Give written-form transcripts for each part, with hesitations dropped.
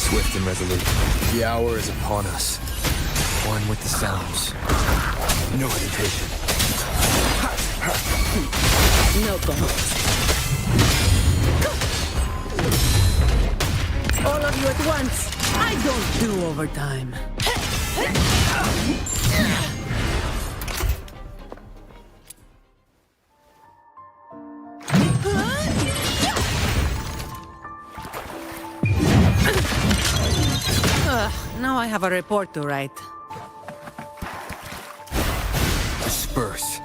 Swift and resolute. The hour is upon us. One with the sounds. No hesitation. No comments. All of you at once. I don't do overtime. Now I have a report to write. Disperse.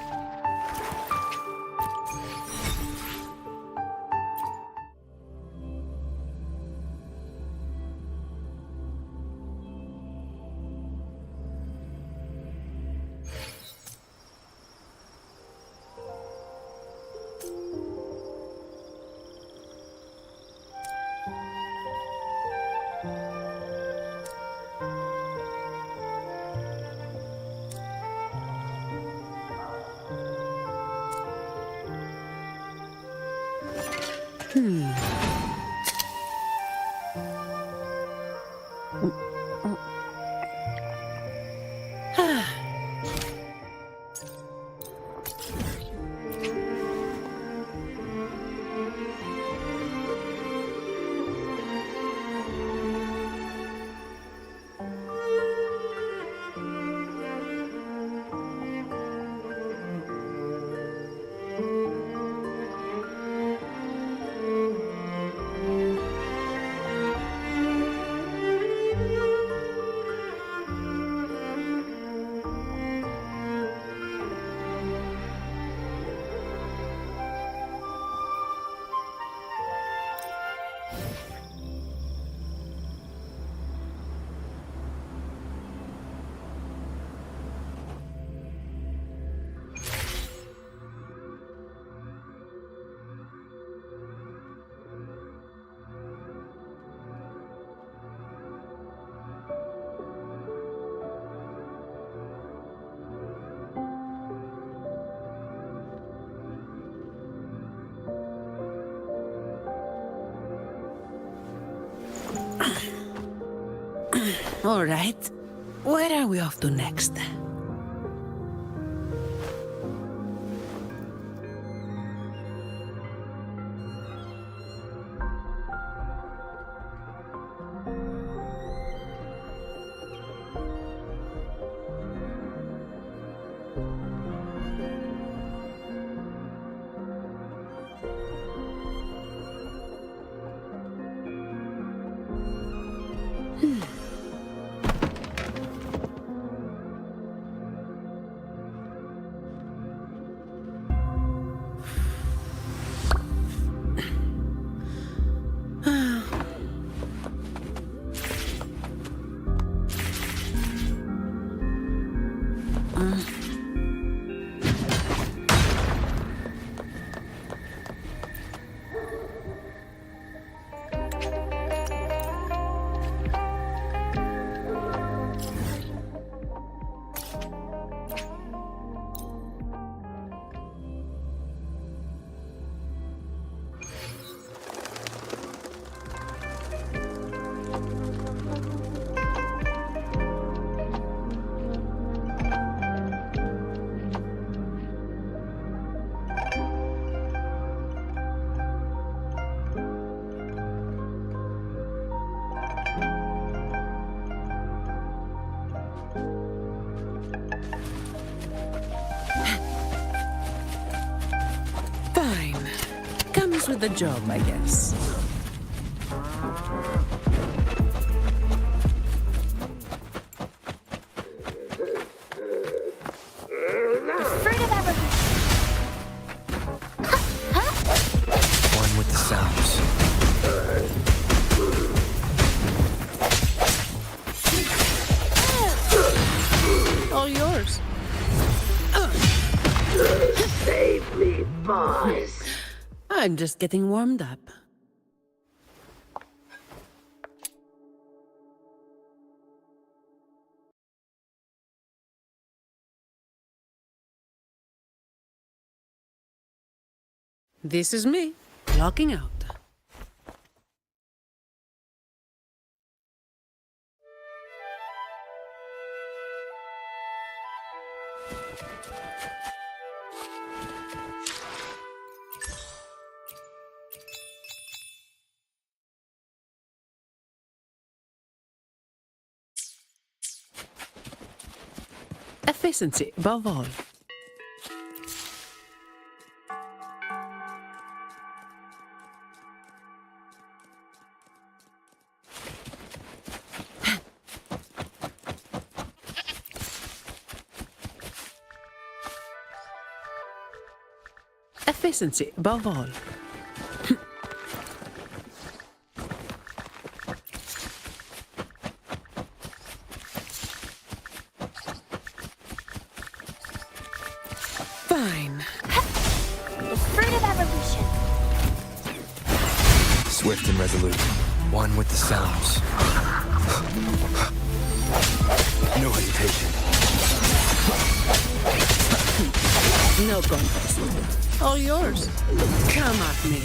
All right. Where are we off to next? Fine. Comes with the job, I guess. One with the sounds. All yours. Save me, boss. I'm just getting warmed up. This is me, logging out. Efficiency above all. Efficiency above all. Fine. The fruit of evolution. Swift and resolute. One with the sounds. No hesitation. No contest. All yours. Come at me.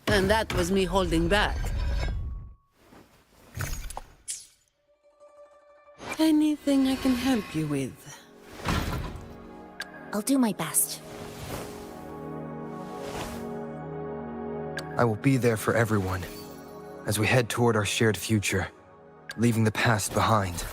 And that was me holding back. Anything I can help you with? I'll do my best. I will be there for everyone as we head toward our shared future, leaving the past behind.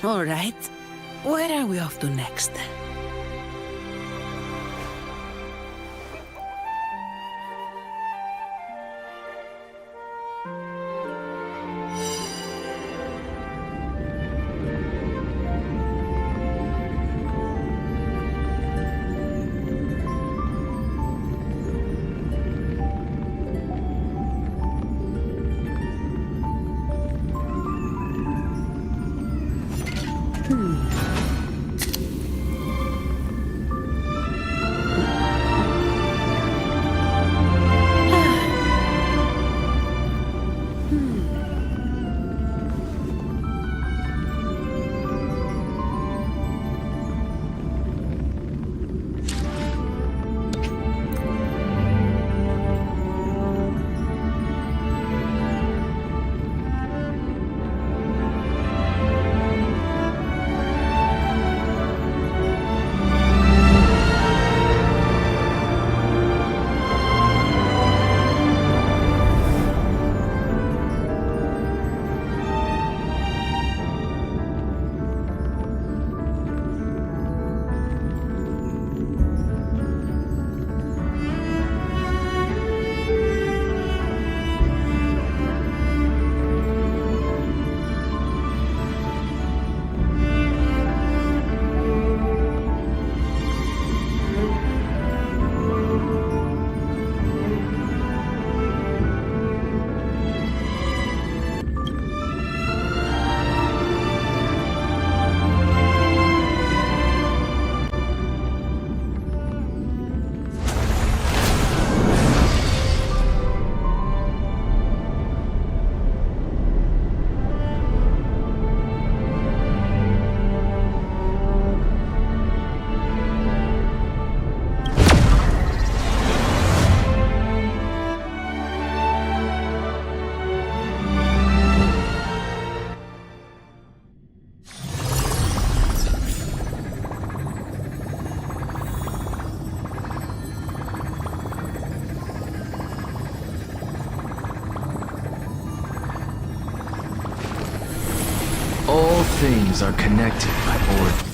All right. Where are we off to next? All things are connected by order.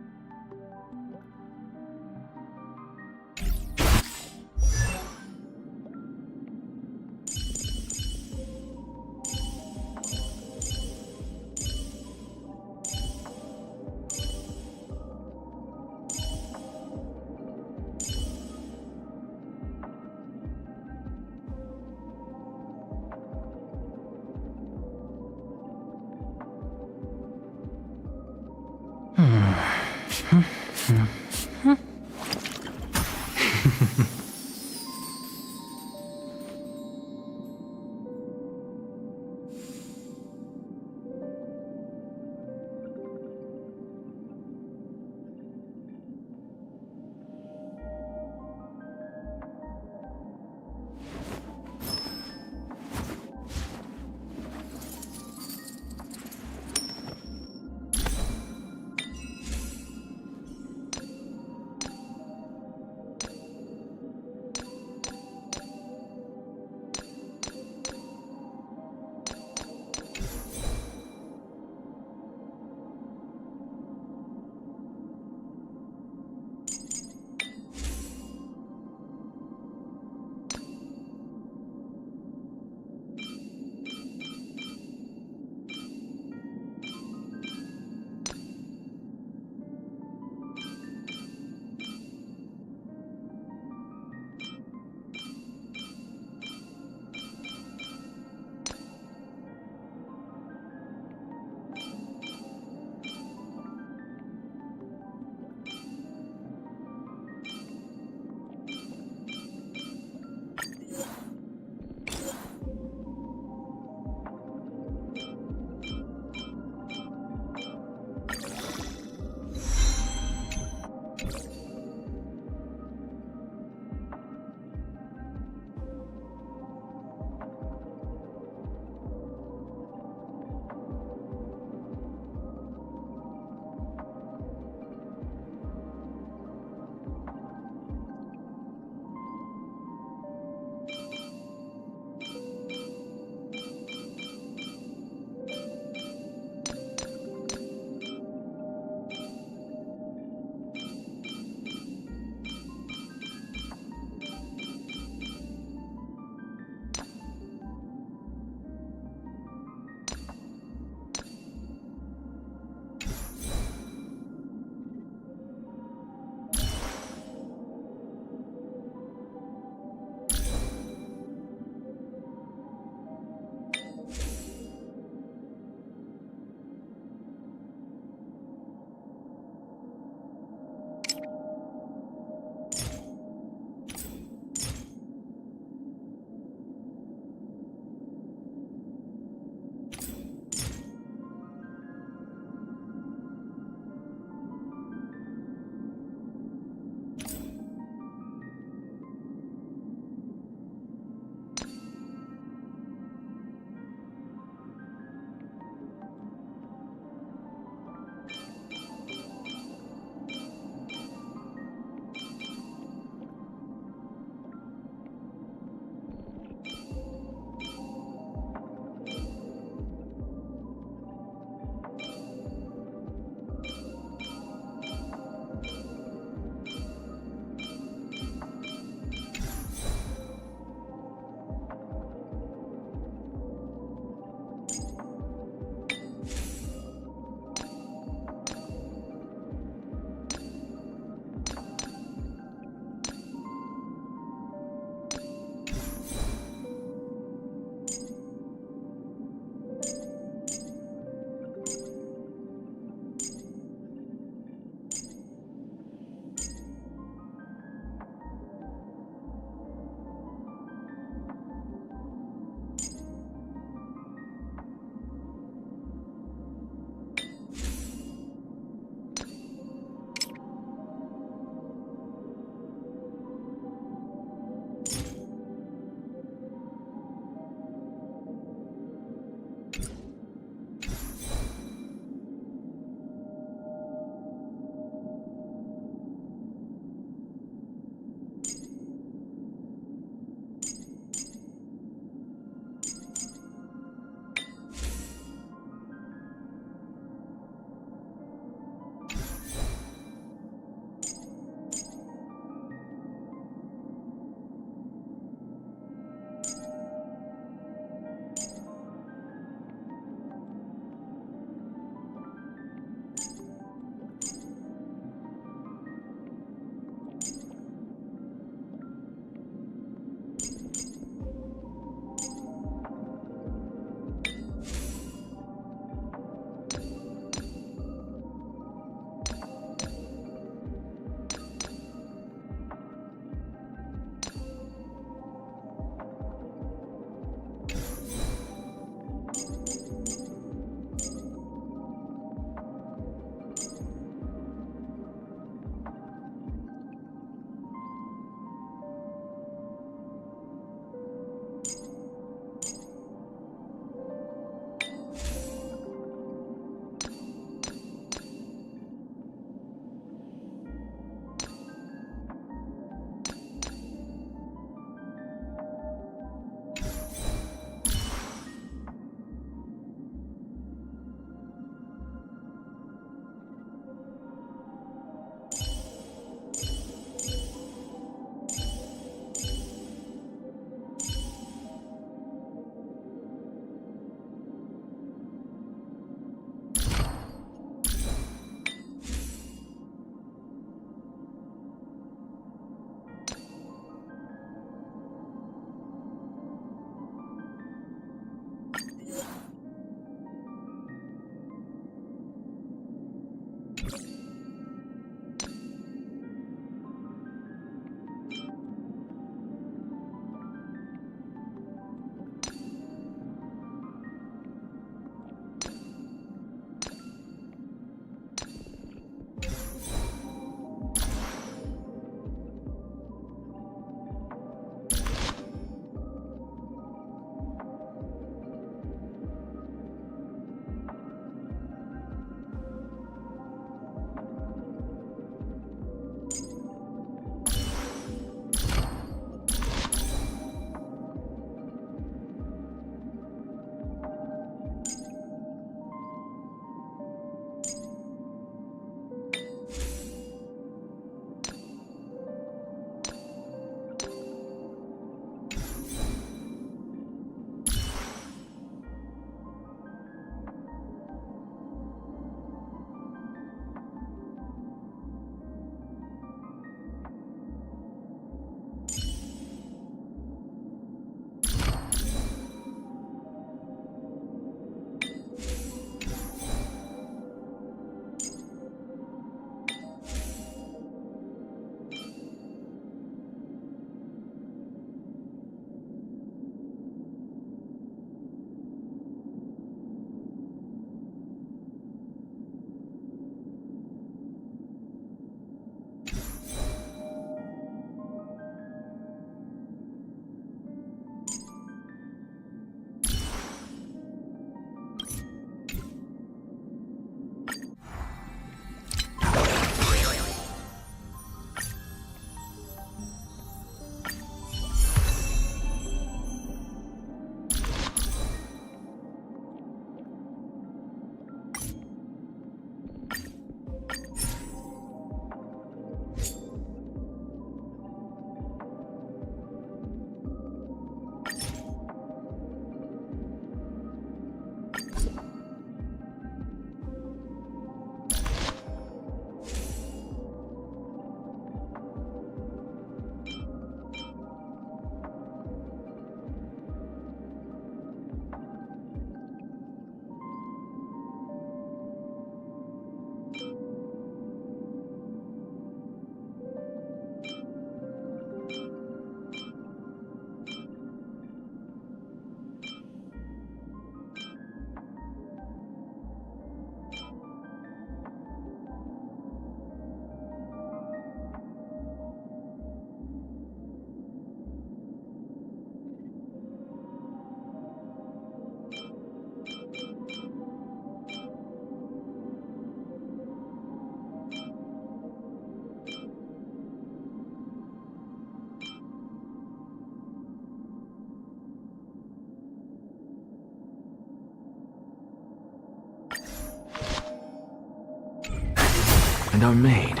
And our maid.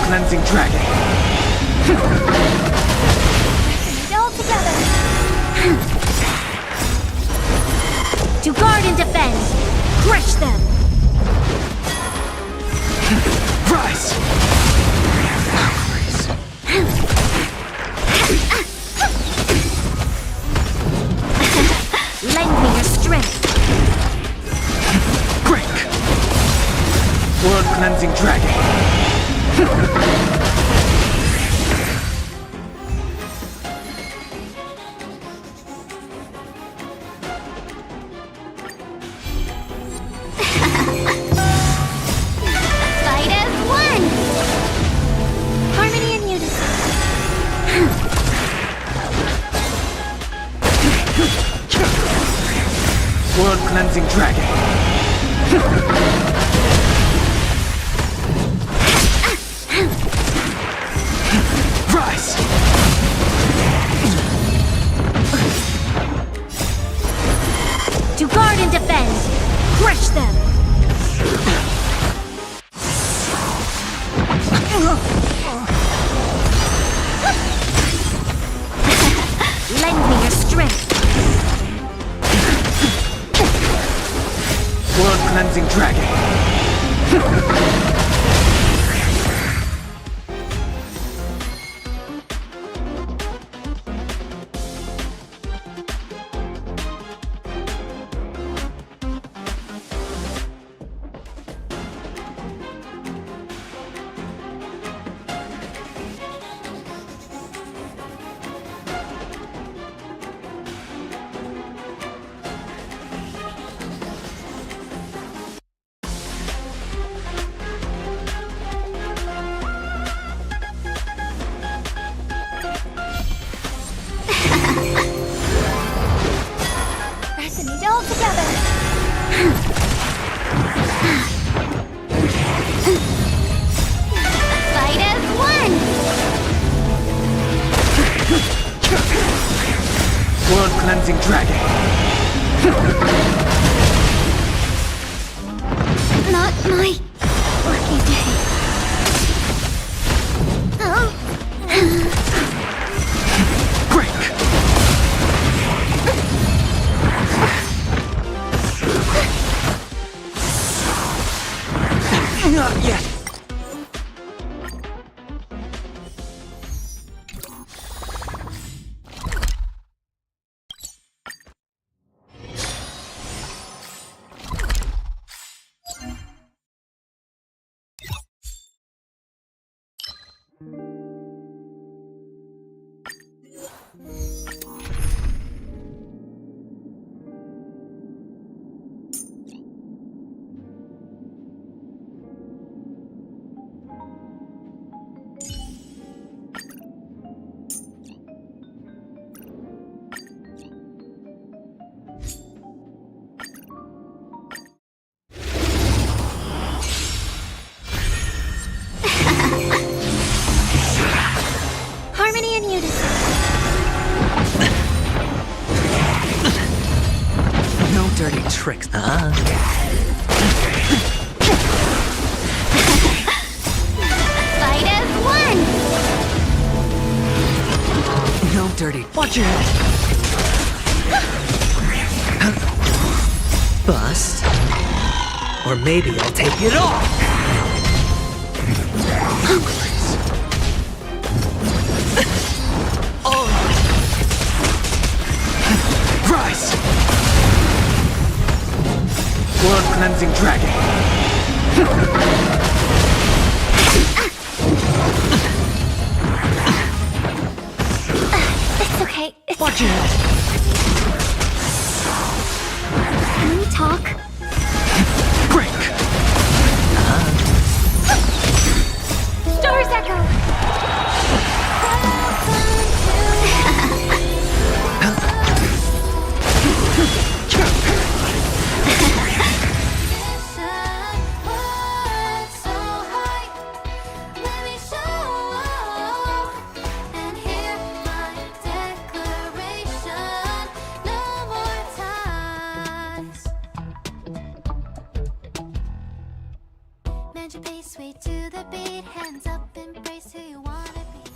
cleansing dragon. And all together. To guard and defend. Crush them. Rise! Lend me your strength. Break! World cleansing dragon. Fight as one. Harmony and unison. World cleansing dragon. Rise! To guard and defend. Crush them. Lend me your strength. World cleansing dragon. Resonate all together. Fight as one. World cleansing dragon. Not my lucky day. Oh. Break! Not yet. Harmony and unison. No dirty tricks. Fight as one. No dirty. Watch your head. Bust. Or maybe I'll take it off. Rise! World cleansing dragon. It's okay. Watch your head. Can we talk? Break! Stars echo. Find your peace, sweet to the beat. Hands up, embrace who you wanna be.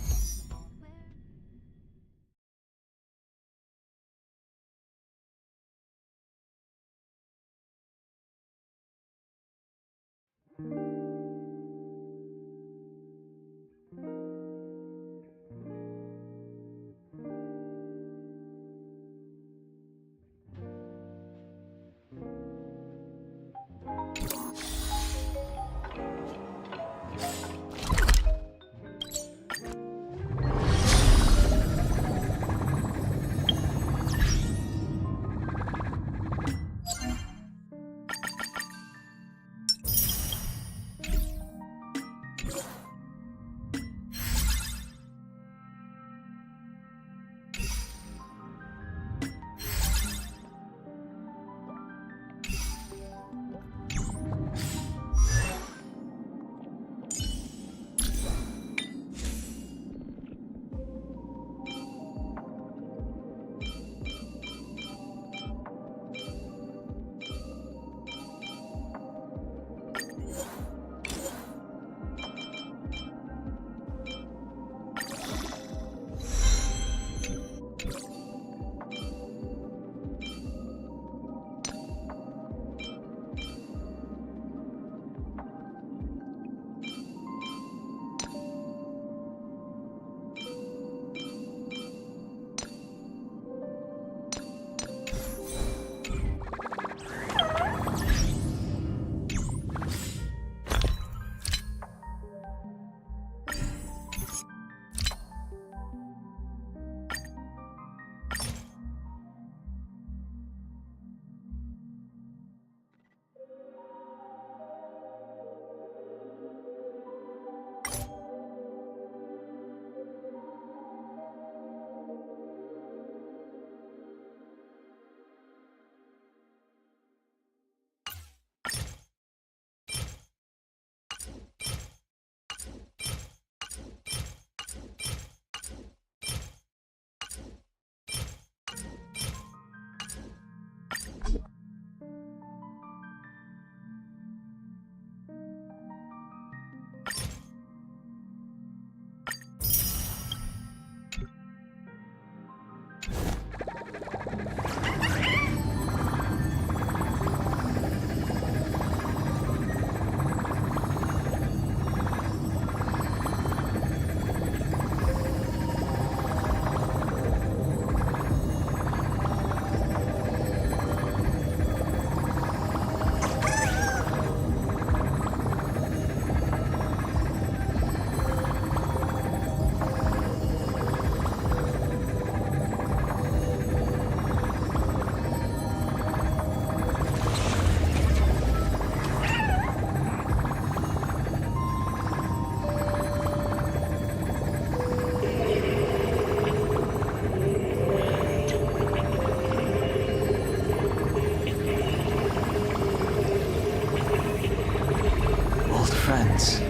Friends,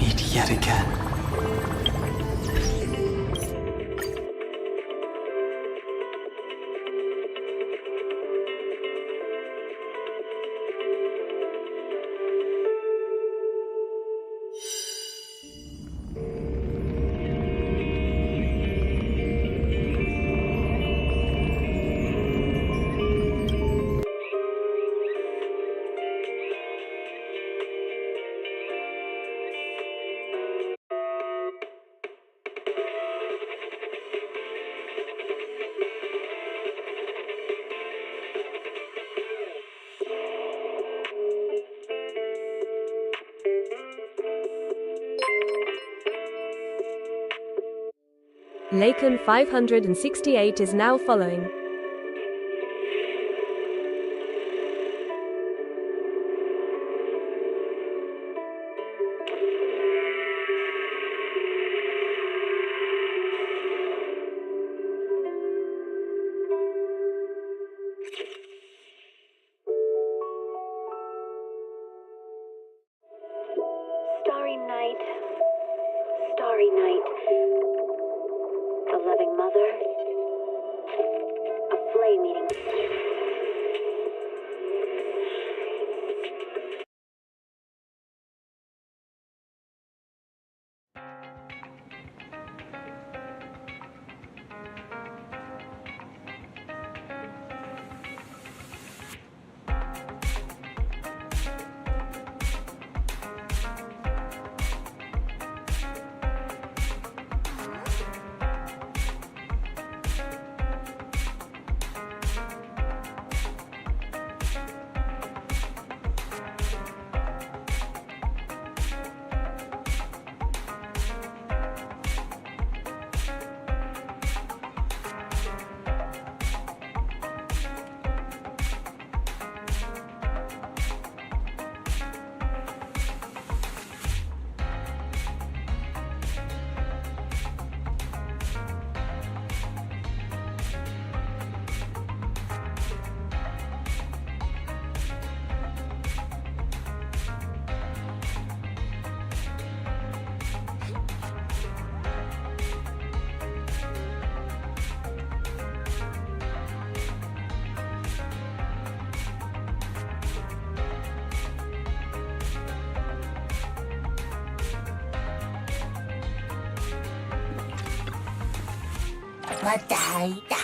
meet yet again. Lacan 568 is now following. Starry night, starry night. A loving mother, a flame eating. また会いた。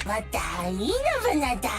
また会いなバナだ。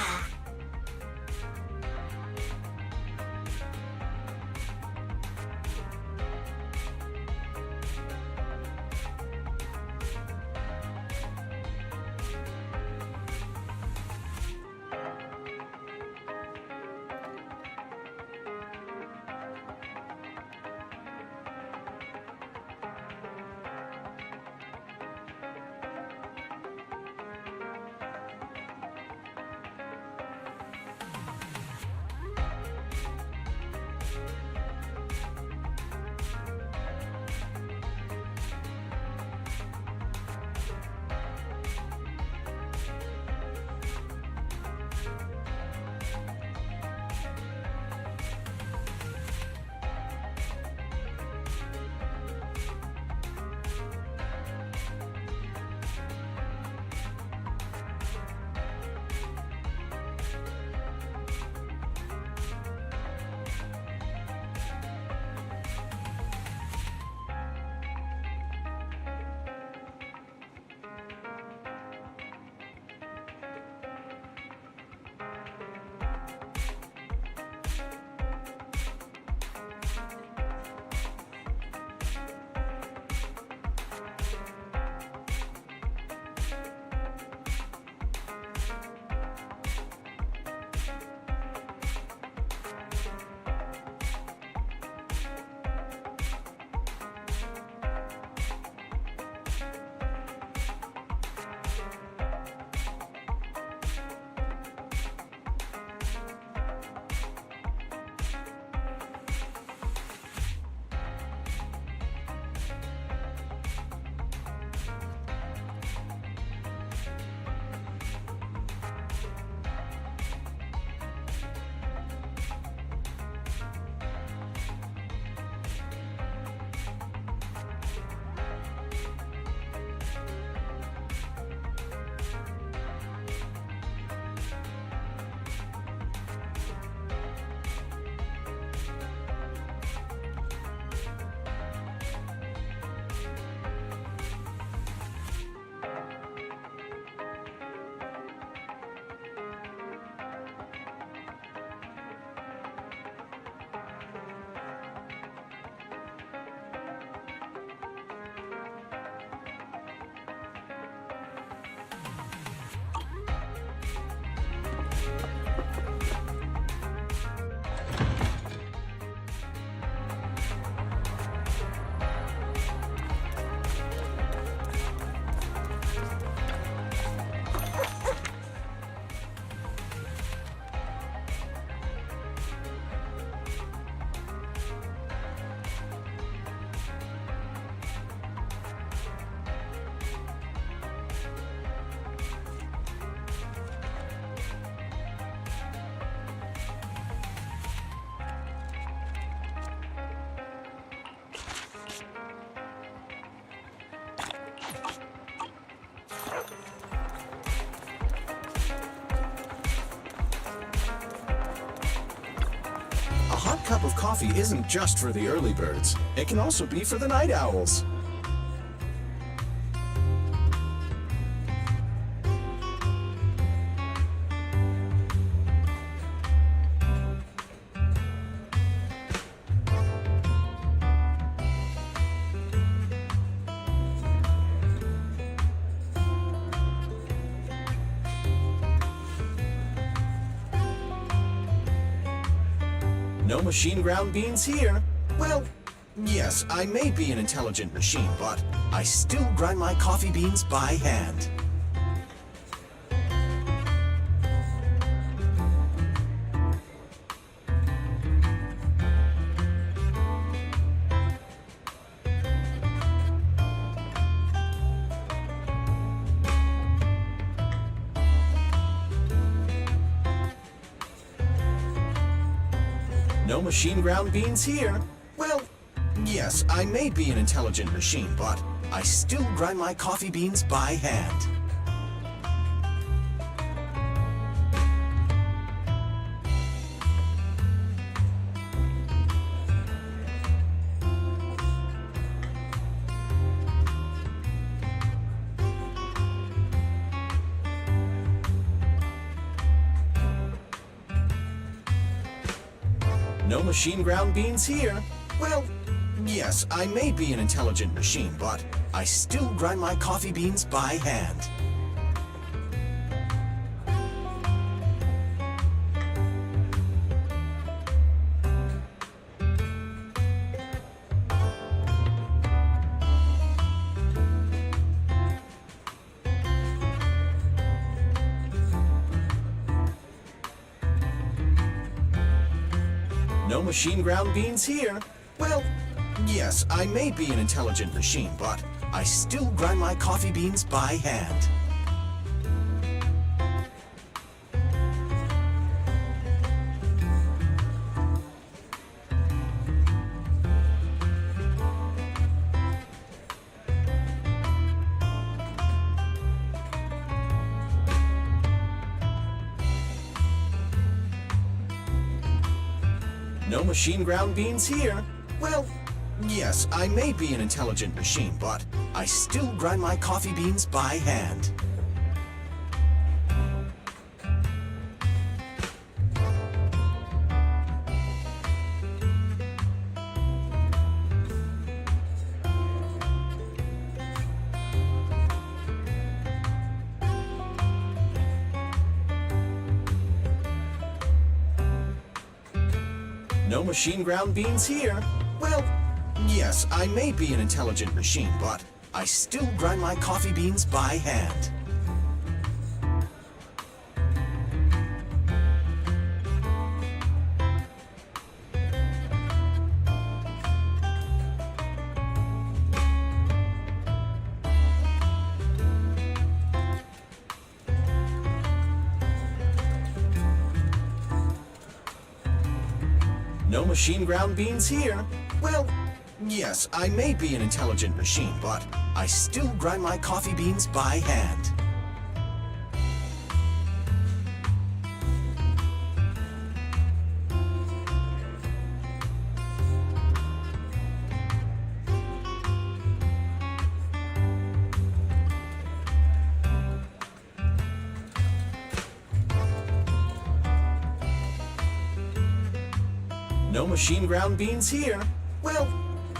cup of coffee isn't just for the early birds. It can also be for the night owls. No machine ground beans here. Well, yes, I may be an intelligent machine, but I still grind my coffee beans by hand. No machine ground beans here. Well, yes, I may be an intelligent machine, but I still grind my coffee beans by hand. No machine ground beans here. Well, yes, I may be an intelligent machine, but I still grind my coffee beans by hand. No machine ground beans here. Well, yes, I may be an intelligent machine, but I still grind my coffee beans by hand. No machine ground beans here. Well, yes, I may be an intelligent machine, but I still grind my coffee beans by hand. No machine ground beans here. Well, yes, I may be an intelligent machine, but I still grind my coffee beans by hand. No machine ground beans here. Well, yes, I may be an intelligent machine, but I still grind my coffee beans by hand. No machine ground beans here. Well,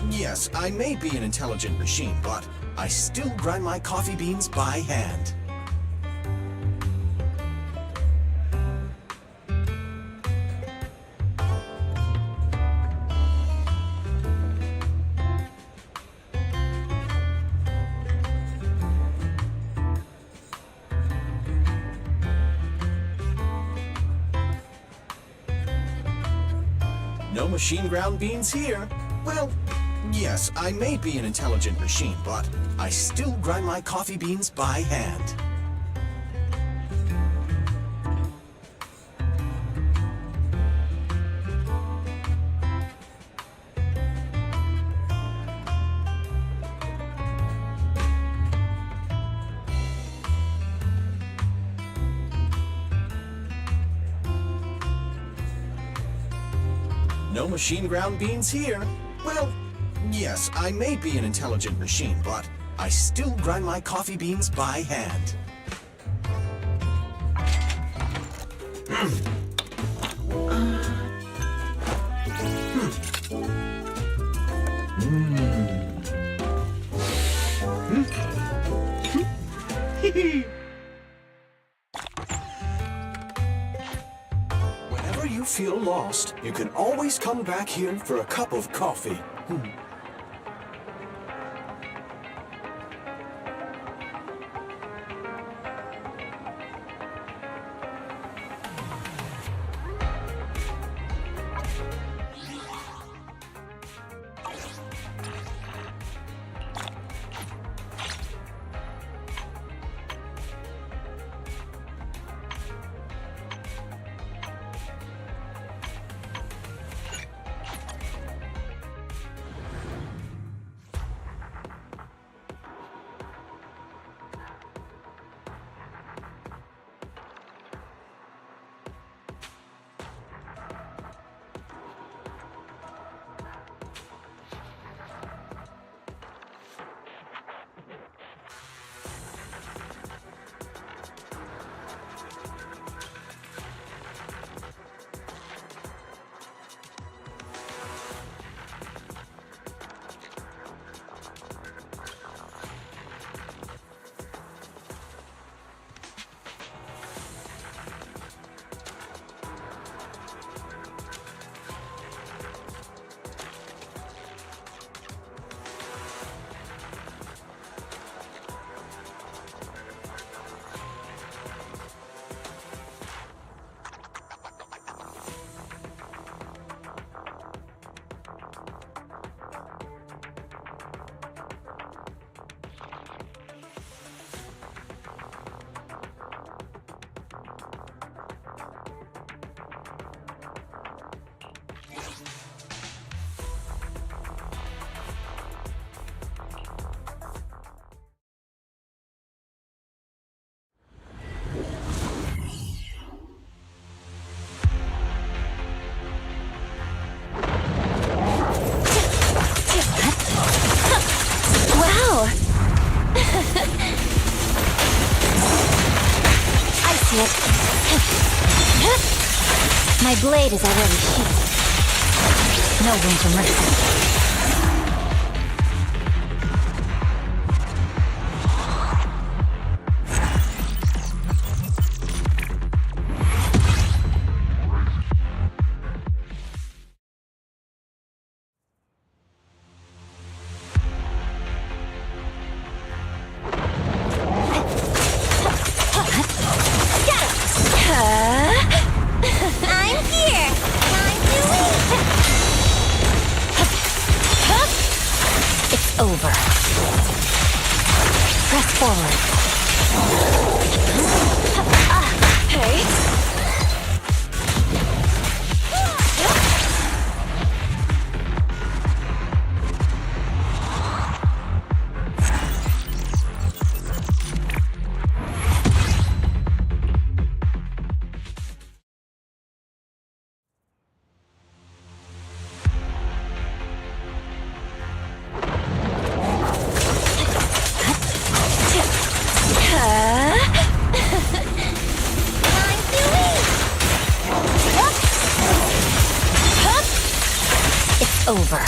yes, I may be an intelligent machine, but I still grind my coffee beans by hand. No machine ground beans here. Well, yes, I may be an intelligent machine, but I still grind my coffee beans by hand. No machine ground beans here. Well, yes, I may be an intelligent machine, but I still grind my coffee beans by hand. Whenever you feel lost, you can always come back here for a cup of coffee. My blade is already sheathed. No room for mercy. I'm here! Time to leave! It's over. Press forward. Hey! Over.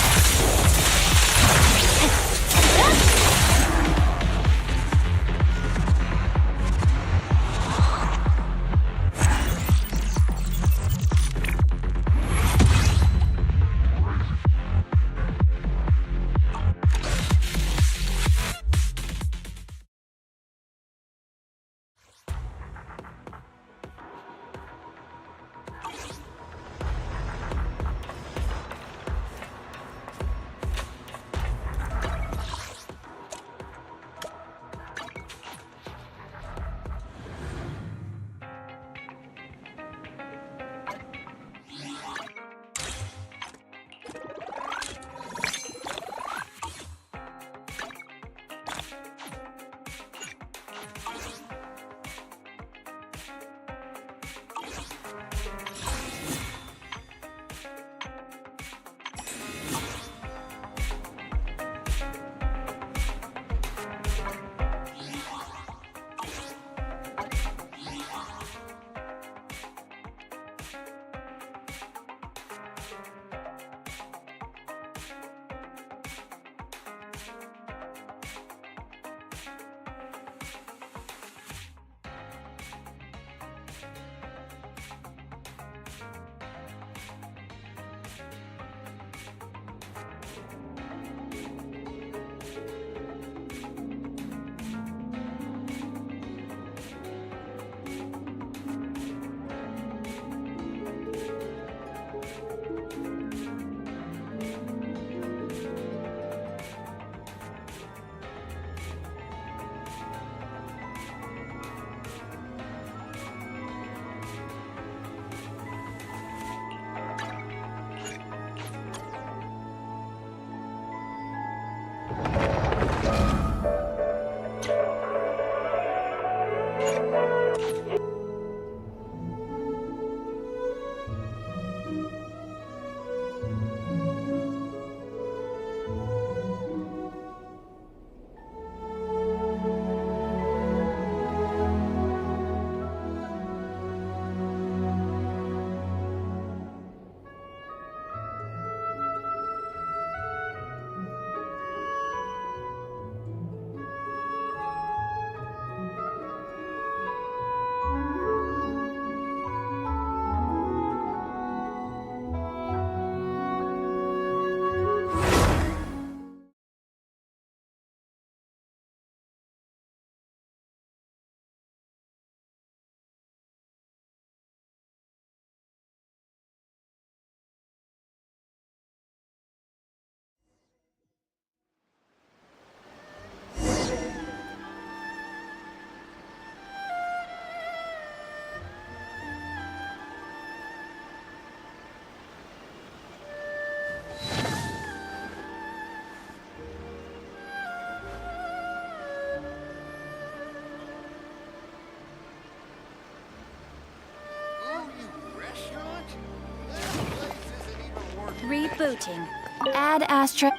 Rebooting. Add astra.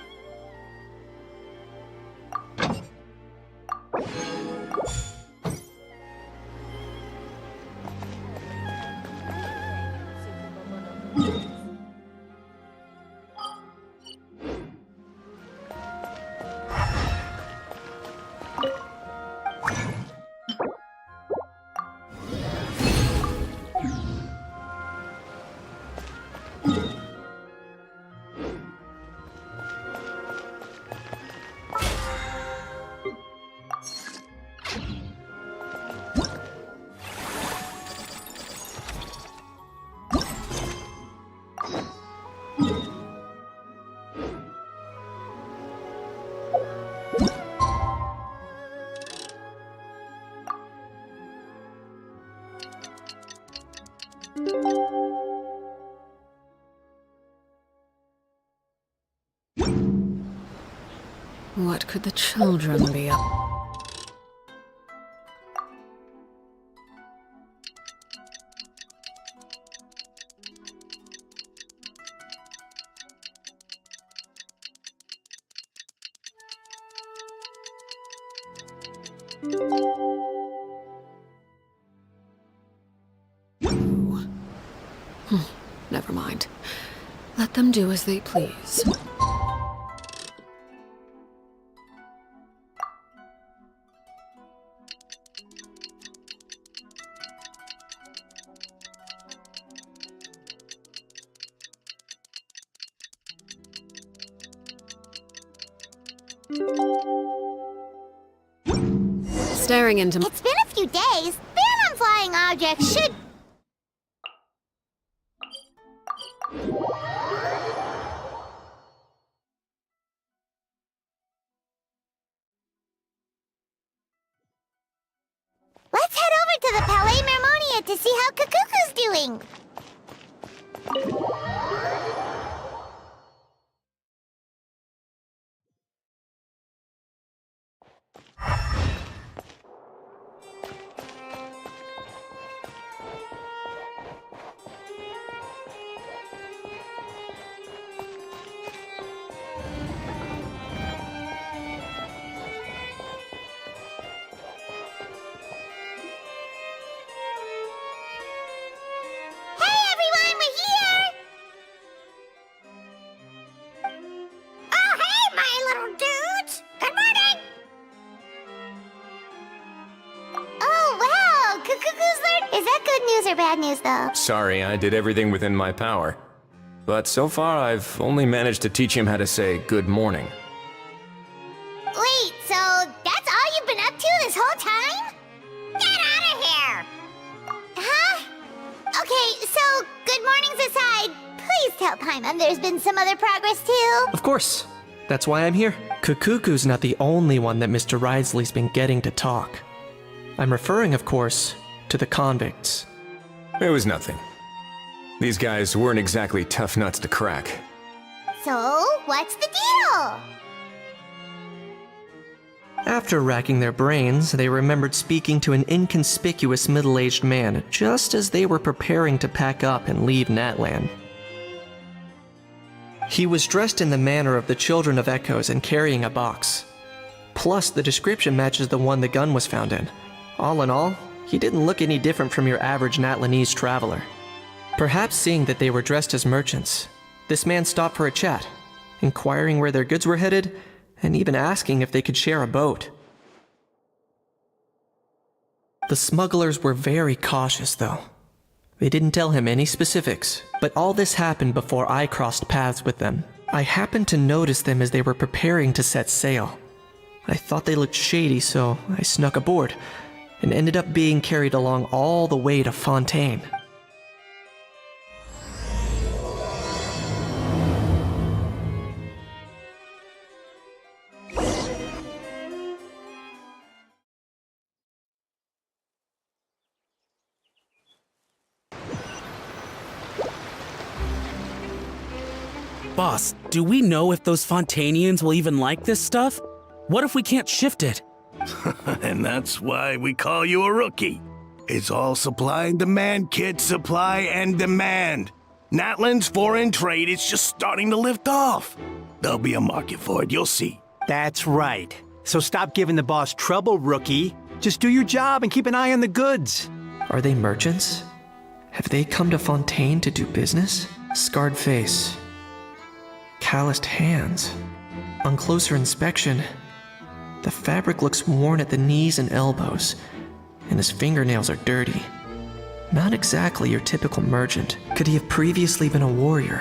What could the children be up? Never mind. Let them do as they please. Staring into... It's been a few days. Ban on flying objects should... Let's head over to the Palais Mermonia to see how Kakuku's doing. Is that good news or bad news, though? Sorry, I did everything within my power. But so far, I've only managed to teach him how to say good morning. Wait, so that's all you've been up to this whole time? Get out of here! Huh? Okay, so good mornings aside, please tell Paimon there's been some other progress, too. Of course. That's why I'm here. Kukuku's not the only one that Mr. Risley's been getting to talk. I'm referring, of course, to the convicts. It was nothing. These guys weren't exactly tough nuts to crack. So, what's the deal? After racking their brains, they remembered speaking to an inconspicuous middle-aged man just as they were preparing to pack up and leave Natlan. He was dressed in the manner of the Children of Echoes and carrying a box. Plus, the description matches the one the gun was found in. All in all, he didn't look any different from your average Natlanese traveler. Perhaps seeing that they were dressed as merchants, this man stopped for a chat, inquiring where their goods were headed, and even asking if they could share a boat. The smugglers were very cautious, though. They didn't tell him any specifics, but all this happened before I crossed paths with them. I happened to notice them as they were preparing to set sail. I thought they looked shady, so I snuck aboard, and ended up being carried along all the way to Fontaine. Boss, do we know if those Fontainians will even like this stuff? What if we can't shift it? And that's why we call you a rookie. It's all supply and demand, kid. Supply and demand. Natlan's foreign trade is just starting to lift off. There'll be a market for it, you'll see. That's right. So stop giving the boss trouble, rookie. Just do your job and keep an eye on the goods. Are they merchants? Have they come to Fontaine to do business? Scarred face. Calloused hands. On closer inspection, the fabric looks worn at the knees and elbows, and his fingernails are dirty. Not exactly your typical merchant. Could he have previously been a warrior?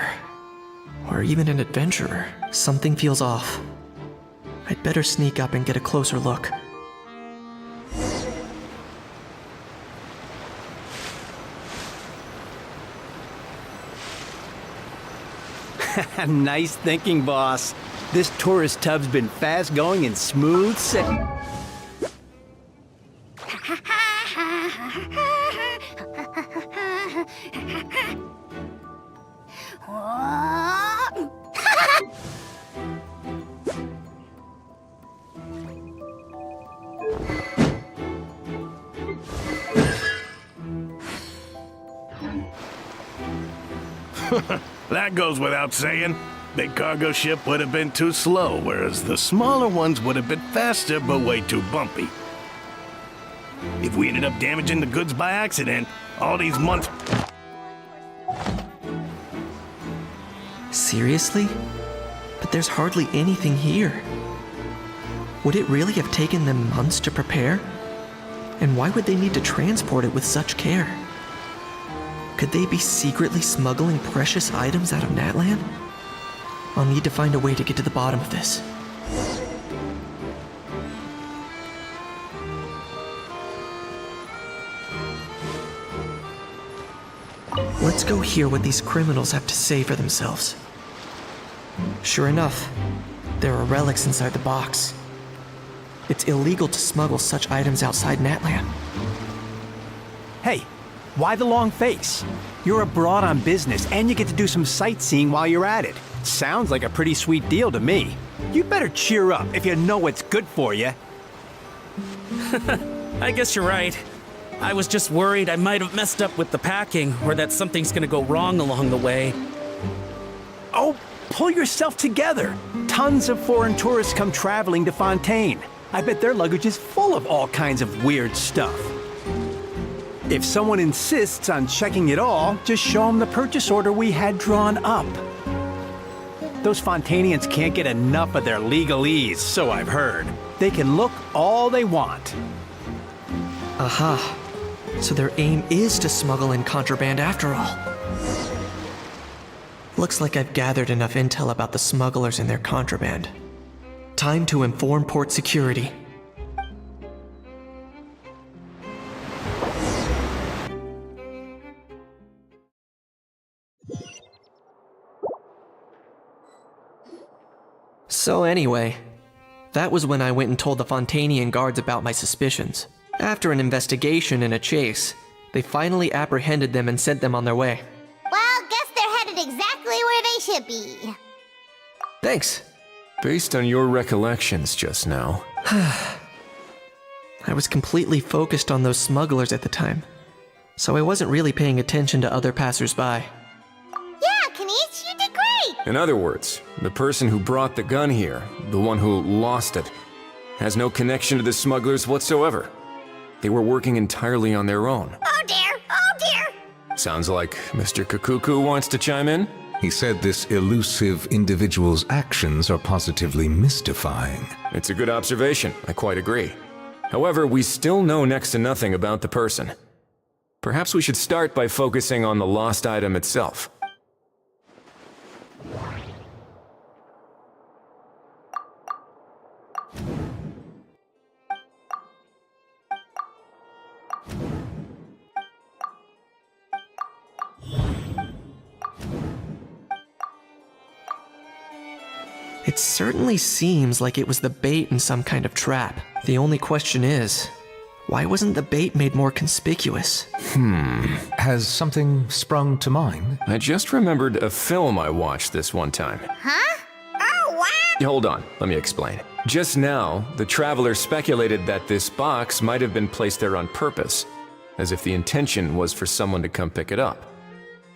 Or even an adventurer? Something feels off. I'd better sneak up and get a closer look. Nice thinking, boss. This tourist tub's been fast-going and smooth sailing. That goes without saying. Big cargo ship would have been too slow, whereas the smaller ones would have been faster but way too bumpy. If we ended up damaging the goods by accident, all these months... Seriously? But there's hardly anything here. Would it really have taken them months to prepare? And why would they need to transport it with such care? Could they be secretly smuggling precious items out of Natlan? I'll need to find a way to get to the bottom of this. Let's go hear what these criminals have to say for themselves. Sure enough, there are relics inside the box. It's illegal to smuggle such items outside Natlan. Hey, why the long face? You're abroad on business and you get to do some sightseeing while you're at it. Sounds like a pretty sweet deal to me. You better cheer up if you know what's good for you. I guess you're right. I was just worried I might have messed up with the packing, or that something's gonna go wrong along the way. Oh, pull yourself together. Tons of foreign tourists come traveling to Fontaine. I bet their luggage is full of all kinds of weird stuff. If someone insists on checking it all, just show them the purchase order we had drawn up. Those Fontainians can't get enough of their legalese, so I've heard. They can look all they want. Aha. So their aim is to smuggle in contraband after all. Looks like I've gathered enough intel about the smugglers and their contraband. Time to inform port security. So anyway, that was when I went and told the Fontainian guards about my suspicions. After an investigation and a chase, they finally apprehended them and sent them on their way. Well, guess they're headed exactly where they should be. Thanks. Based on your recollections just now, I was completely focused on those smugglers at the time, so I wasn't really paying attention to other passersby. Yeah, Kanish, you did great! in other words, the person who brought the gun here, the one who lost it, has no connection to the smugglers whatsoever. They were working entirely on their own. Oh dear, oh dear! Sounds like Mr. Kakuku wants to chime in? He said this elusive individual's actions are positively mystifying. It's a good observation, I quite agree. However, we still know next to nothing about the person. Perhaps we should start by focusing on the lost item itself. It certainly seems like it was the bait in some kind of trap. The only question is, why wasn't the bait made more conspicuous? Has something sprung to mind? I just remembered a film I watched this one time. Huh? Oh, wow! Hold on, let me explain. Just now, the traveler speculated that this box might have been placed there on purpose, as if the intention was for someone to come pick it up.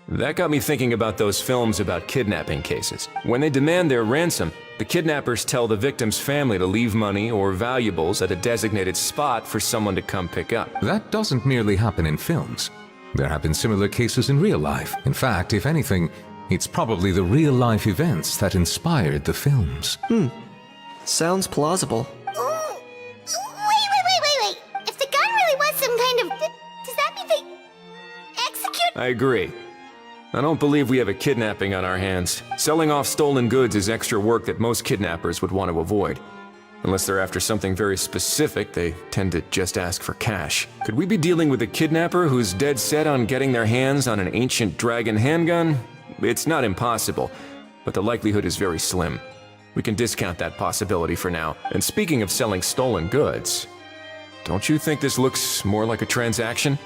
That got me thinking about those films about kidnapping cases. When they demand their ransom, the kidnappers tell the victim's family to leave money or valuables at a designated spot for someone to come pick up. That doesn't merely happen in films. There have been similar cases in real life. In fact, if anything, it's probably the real-life events that inspired the films. Sounds plausible. Ooh. Wait. If the gun really was some kind of... Does that mean they execute? I agree. I don't believe we have a kidnapping on our hands. Selling off stolen goods is extra work that most kidnappers would want to avoid. Unless they're after something very specific, they tend to just ask for cash. Could we be dealing with a kidnapper who's dead set on getting their hands on an ancient dragon handgun? It's not impossible, but the likelihood is very slim. We can discount that possibility for now. And speaking of selling stolen goods, don't you think this looks more like a transaction?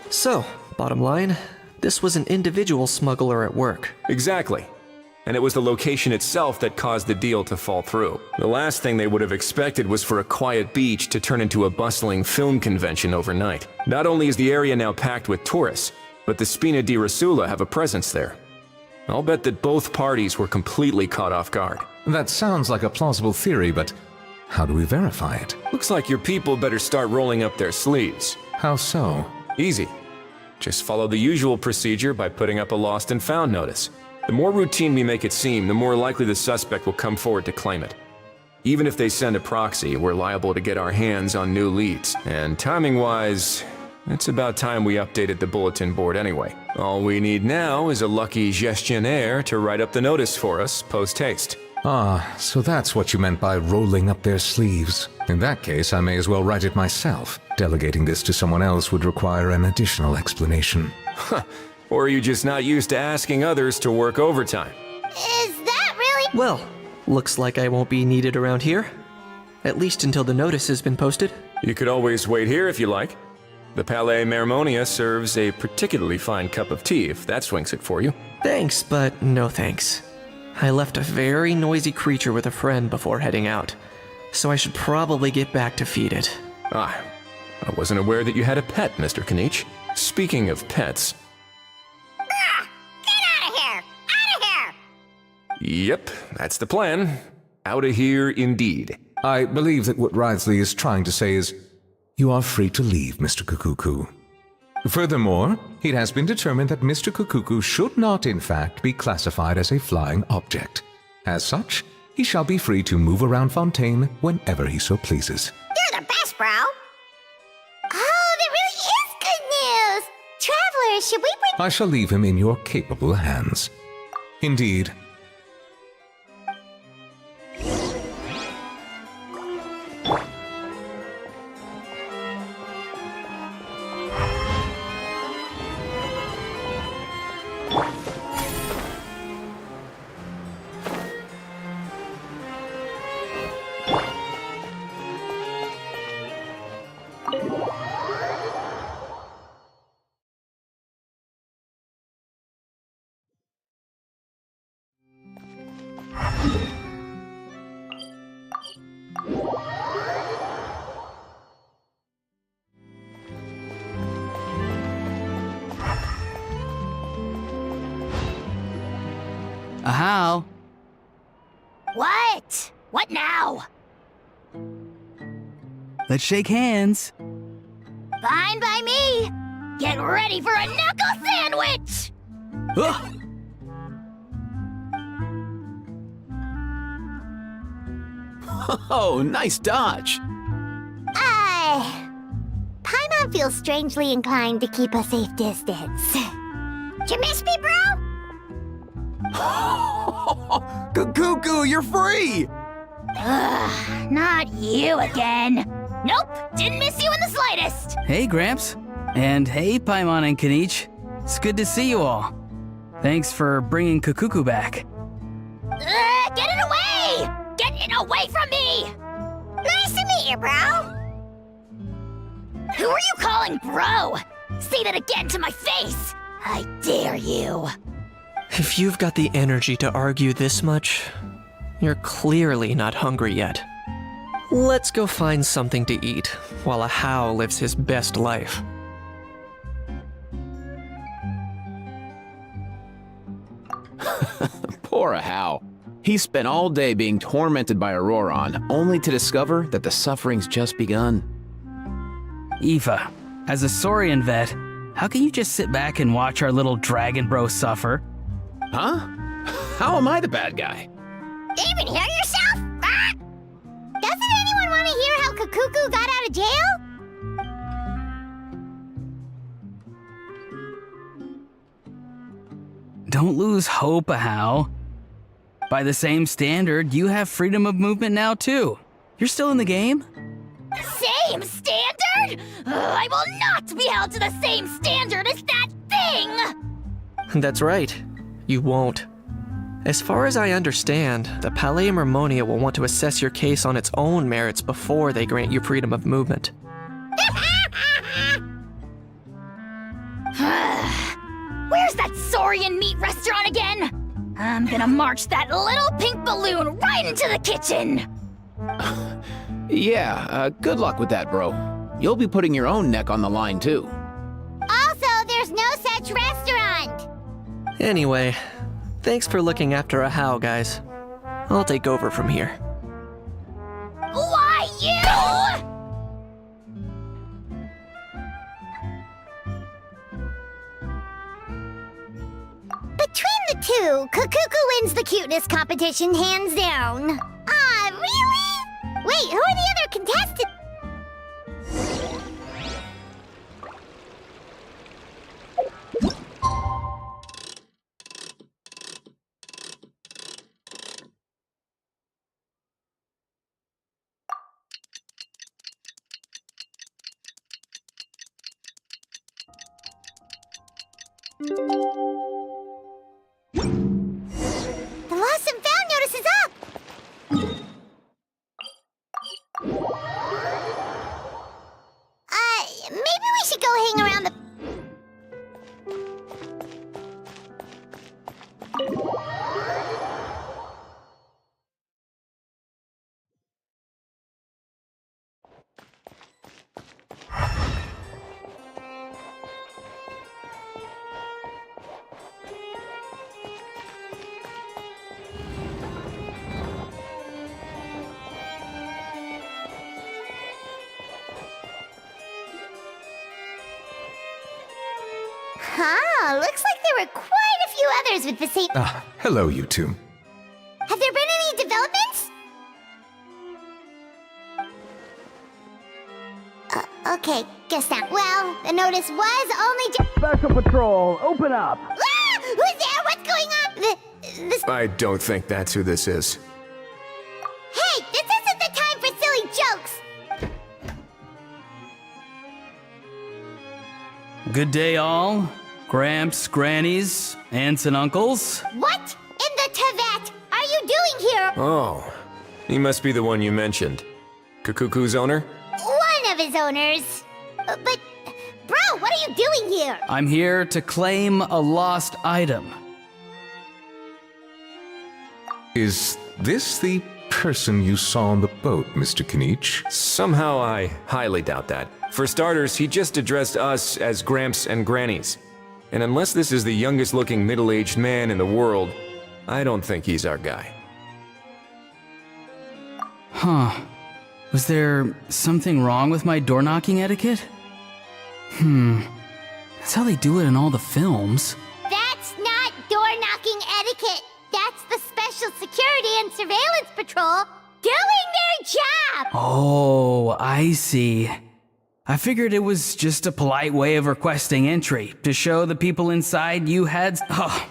So, bottom line, this was an individual smuggler at work. Exactly. And it was the location itself that caused the deal to fall through. The last thing they would have expected was for a quiet beach to turn into a bustling film convention overnight. Not only is the area now packed with tourists, but the Spina di Rosula have a presence there. I'll bet that both parties were completely caught off guard. That sounds like a plausible theory, but how do we verify it? Looks like your people better start rolling up their sleeves. How so? Easy. Just follow the usual procedure by putting up a lost and found notice. The more routine we make it seem, the more likely the suspect will come forward to claim it. Even if they send a proxy, we're liable to get our hands on new leads. And timing-wise, it's about time we updated the bulletin board anyway. All we need now is a lucky gestionnaire to write up the notice for us post-haste. Ah, so that's what you meant by rolling up their sleeves. In that case, I may as well write it myself. Delegating this to someone else would require an additional explanation. Or are you just not used to asking others to work overtime? Is that really... Well, looks like I won't be needed around here. At least until the notice has been posted. You could always wait here if you like. The Palais Mermonia serves a particularly fine cup of tea if that swings it for you. Thanks, but no thanks. I left a very noisy creature with a friend before heading out, so I should probably get back to feed it. Ah, I wasn't aware that you had a pet, Mr. Kanich. Speaking of pets... Get out of here! Out of here! Yep, that's the plan. Outta here indeed. I believe that what Wriothesley is trying to say is, you are free to leave, Mr. Kukuku. Furthermore, it has been determined that Mr. Kukuku should not, in fact, be classified as a flying object. As such, he shall be free to move around Fontaine whenever he so pleases. You're the best, bro! Oh, that really is good news! Travelers, should we bring... I shall leave him in your capable hands. Indeed. How? What? What now? Let's shake hands. Fine by me. Get ready for a knuckle sandwich! Ugh. Oh, nice dodge. Paimon feels strangely inclined to keep a safe distance. Did you miss me, bro? Cuckoo, you're free! Ugh, not you again. Nope, didn't miss you in the slightest. Hey, Gramps. And hey, Paimon and Kanich. It's good to see you all. Thanks for bringing Kukuku back. Get it away! Get it away from me! Nice to meet you, bro. Who are you calling bro? Say that again to my face! I dare you. If you've got the energy to argue this much, you're clearly not hungry yet. Let's go find something to eat while a Hao lives his best life. Poor Hao. He spent all day being tormented by Auroron, only to discover that the suffering's just begun. Eva, as a Saurian vet, how can you just sit back and watch our little dragon bro suffer? Huh? How am I the bad guy? Even hear yourself? Ah! Doesn't anyone want to hear how Kukuku got out of jail? Don't lose hope, Hao. By the same standard, you have freedom of movement now too. You're still in the game? Same standard? I will not be held to the same standard as that thing! That's right. You won't. As far as I understand, the Palais Mermonia will want to assess your case on its own merits before they grant you freedom of movement. Where's that Saurian meat restaurant again? I'm gonna march that little pink balloon right into the kitchen! Yeah, good luck with that, bro. You'll be putting your own neck on the line, too. Also, there's no such restaurant! Anyway, thanks for looking after a Hao, guys. I'll take over from here. Why you? Between the two, Kukuku wins the cuteness competition hands down. Ah, really? Wait, who are the other contestants? The lost and found notice is up! Maybe we should go hang around the... Huh, looks like there were quite a few others with the same... Hello, you two. Have there been any developments? Okay, guess not. Well, the notice was only just... Special Patrol, open up! Ah! Who's there? What's going on? This... I don't think that's who this is. Hey, this isn't the time for silly jokes! Good day, all. Gramps, grannies, aunts, and uncles. What in the Tevat are you doing here? Oh, he must be the one you mentioned. Kukuku's owner? One of his owners. But, bro, what are you doing here? I'm here to claim a lost item. Is this the person you saw on the boat, Mr. Kanich? Somehow I highly doubt that. For starters, he just addressed us as Gramps and Grannies. And unless this is the youngest looking middle-aged man in the world, I don't think he's our guy. Huh. Was there something wrong with my door knocking etiquette? That's how they do it in all the films. That's not door-knocking etiquette. That's the Special Security and Surveillance Patrol doing their job! Oh, I see. I figured it was just a polite way of requesting entry to show the people inside you had. Oh,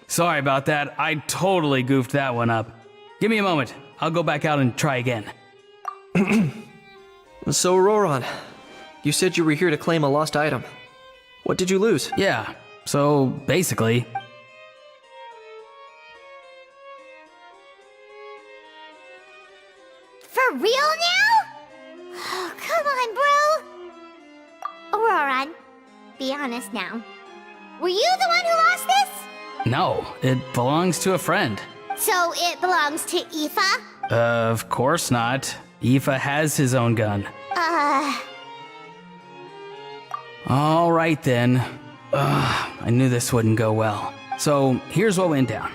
sorry about that. I totally goofed that one up. Give me a moment. I'll go back out and try again. So, Roran, you said you were here to claim a lost item. What did you lose? Yeah, so basically. For real now? Oh, come on, bro. Roran, be honest now. Were you the one who lost this? No, it belongs to a friend. So it belongs to Aoife? Of course not. Aoife has his own gun. All right then. I knew this wouldn't go well. So here's what went down.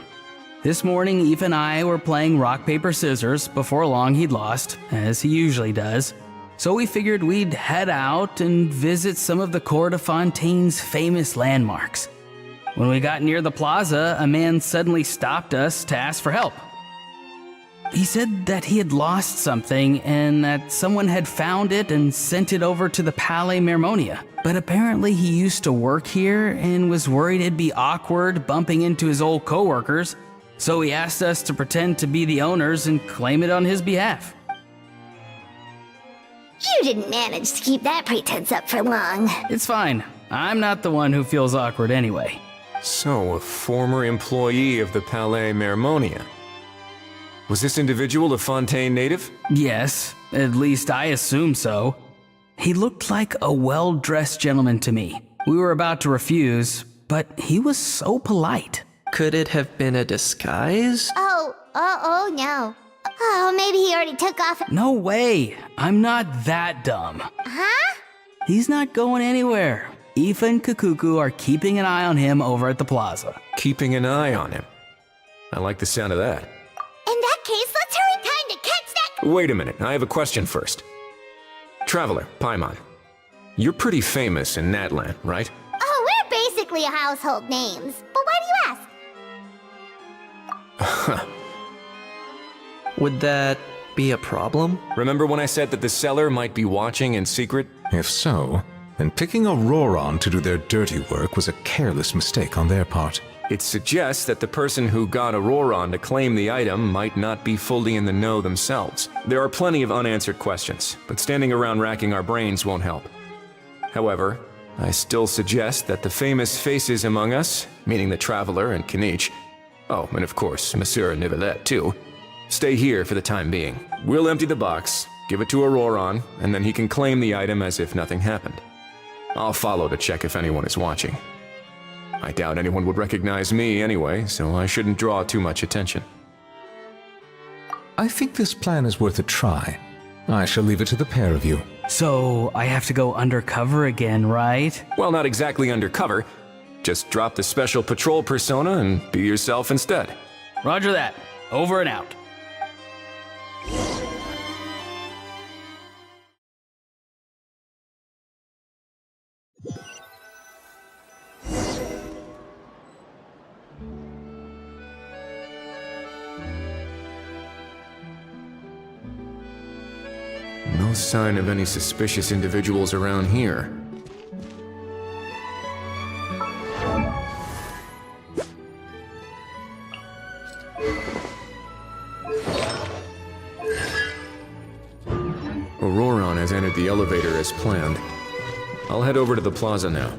This morning, Aoife and I were playing rock, paper, scissors. Before long, he'd lost, as he usually does. So we figured we'd head out and visit some of the Cour de Fontaine's famous landmarks. When we got near the plaza, a man suddenly stopped us to ask for help. He said that he had lost something and that someone had found it and sent it over to the Palais Mermonia. But apparently he used to work here and was worried it'd be awkward bumping into his old coworkers, so he asked us to pretend to be the owners and claim it on his behalf. You didn't manage to keep that pretense up for long. It's fine. I'm not the one who feels awkward anyway. So, a former employee of the Palais Mermonia. Was this individual a Fontaine native? Yes, at least I assume so. He looked like a well-dressed gentleman to me. We were about to refuse, but he was so polite. Could it have been a disguise? Oh no. Oh, maybe he already took off. No way! I'm not that dumb. Huh? He's not going anywhere. Aoife and Kukuku are keeping an eye on him over at the plaza. Keeping an eye on him. I like the sound of that. In that case, let's hurry. Time to catch that. Wait a minute, I have a question first. Traveler, Paimon, you're pretty famous in Natlan, right? Oh, we're basically household names. But why do you ask? Would that be a problem? Remember when I said that the seller might be watching in secret? If so, then picking Auroron to do their dirty work was a careless mistake on their part. It suggests that the person who got Auroron to claim the item might not be fully in the know themselves. There are plenty of unanswered questions, but standing around racking our brains won't help. However, I still suggest that the famous faces among us, meaning the Traveler and Kinich, oh, and of course, Monsieur Nivelet too, stay here for the time being. We'll empty the box, give it to Auroron, and then he can claim the item as if nothing happened. I'll follow to check if anyone is watching. I doubt anyone would recognize me anyway, so I shouldn't draw too much attention. I think this plan is worth a try. I shall leave it to the pair of you. So, I have to go undercover again, right? Well, not exactly undercover. Just drop the special patrol persona and be yourself instead. Roger that. Over and out. No sign of any suspicious individuals around here. Auroron has entered the elevator as planned. I'll head over to the plaza now.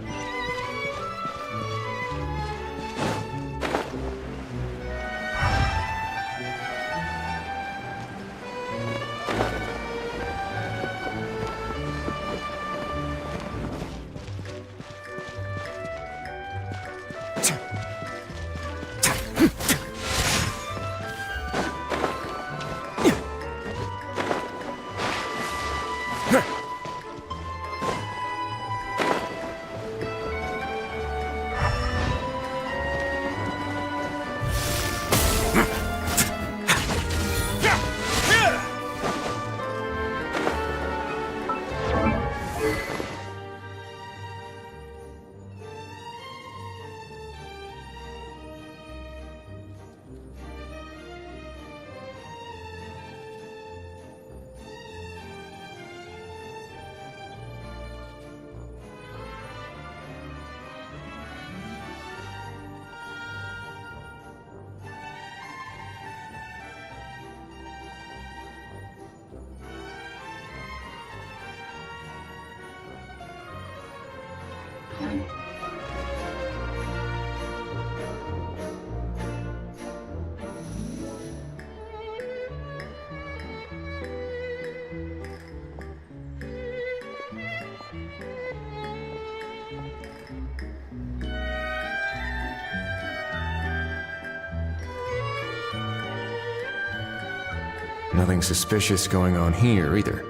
Nothing suspicious going on here either.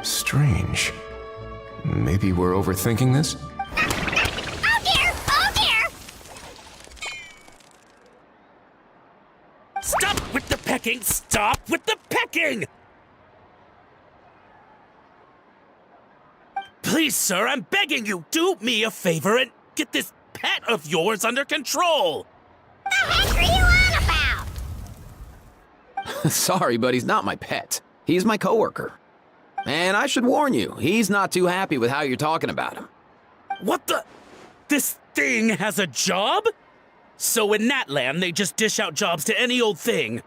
Strange. Maybe we're overthinking this? Oh dear! Oh dear! Stop with the pecking! Stop with the pecking! Please, sir, I'm begging you, do me a favor and get this pet of yours under control! The heck are you on about? Sorry, but he's not my pet. He's my coworker. And I should warn you, he's not too happy with how you're talking about him. What the? This thing has a job? So in Natland, they just dish out jobs to any old thing.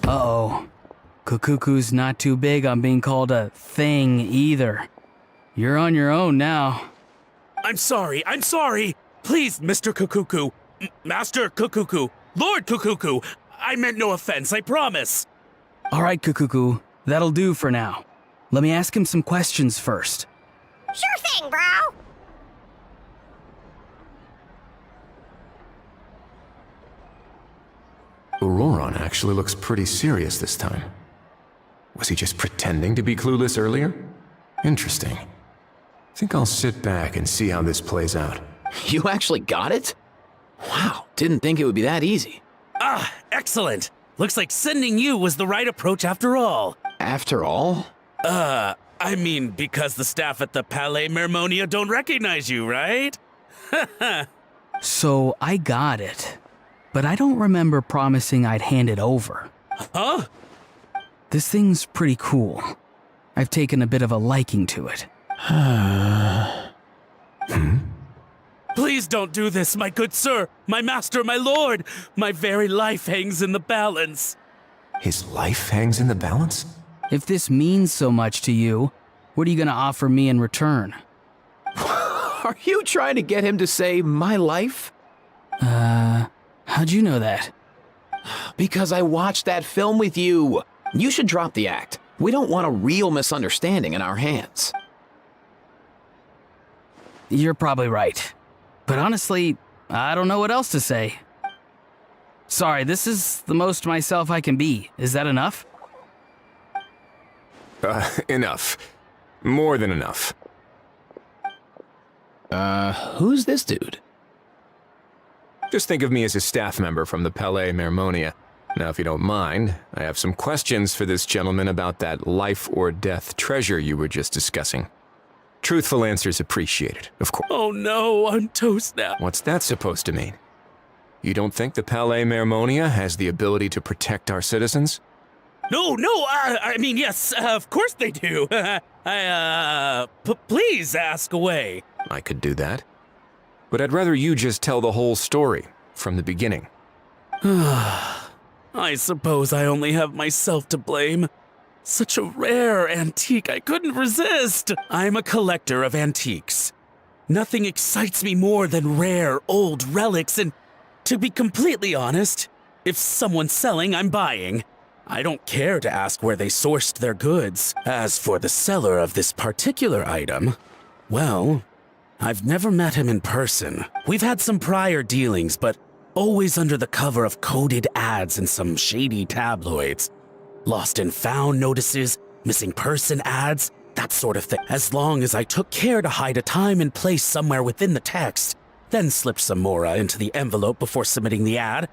Uh-oh. Kukuku's not too big on being called a thing either. You're on your own now. I'm sorry. Please, Mr. Kukuku. Master Kukuku. Lord Kukuku. I meant no offense, I promise. All right, Kukuku. That'll do for now. Let me ask him some questions first. Sure thing, bro. Auroron actually looks pretty serious this time. Was he just pretending to be clueless earlier? Interesting. Think I'll sit back and see how this plays out. You actually got it? Wow, didn't think it would be that easy. Ah, excellent. Looks like sending you was the right approach after all. After all? I mean, because the staff at the Palais Mermonia don't recognize you, right? So I got it, but I don't remember promising I'd hand it over. Huh? This thing's pretty cool. I've taken a bit of a liking to it. Please don't do this, my good sir, my master, my lord. My very life hangs in the balance. His life hangs in the balance? If this means so much to you, what are you gonna offer me in return? Are you trying to get him to say my life? How'd you know that? Because I watched that film with you. You should drop the act. We don't want a real misunderstanding in our hands. You're probably right. But honestly, I don't know what else to say. Sorry, this is the most myself I can be. Is that enough? Enough. More than enough. Who's this dude? Just think of me as a staff member from the Palais Mermonia. Now, if you don't mind, I have some questions for this gentleman about that life or death treasure you were just discussing. Truthful answers appreciated, of course. Oh no, I'm toast now. What's that supposed to mean? You don't think the Palais Mermonia has the ability to protect our citizens? No, I mean, yes, of course they do. Please ask away. I could do that. But I'd rather you just tell the whole story, from the beginning. I suppose I only have myself to blame. Such a rare antique, I couldn't resist. I'm a collector of antiques. Nothing excites me more than rare, old relics, and to be completely honest, if someone's selling, I'm buying. I don't care to ask where they sourced their goods. As for the seller of this particular item, well, I've never met him in person. We've had some prior dealings, but always under the cover of coded ads in some shady tabloids. Lost and found notices, missing person ads, that sort of thing. As long as I took care to hide a time and place somewhere within the text, then slipped some mora into the envelope before submitting the ad,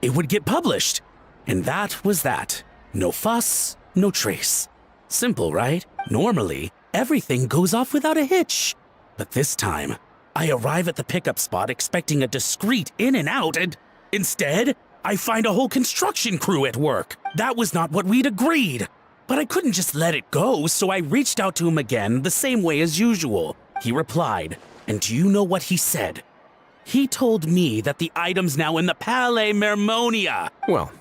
it would get published. And that was that. No fuss, no trace. Simple, right? Normally, everything goes off without a hitch. But this time, I arrive at the pickup spot expecting a discreet in and out, and instead, I find a whole construction crew at work. That was not what we'd agreed. But I couldn't just let it go, so I reached out to him again the same way as usual. He replied, and do you know what he said? He told me that the item's now in the Palais Mermonia. Well,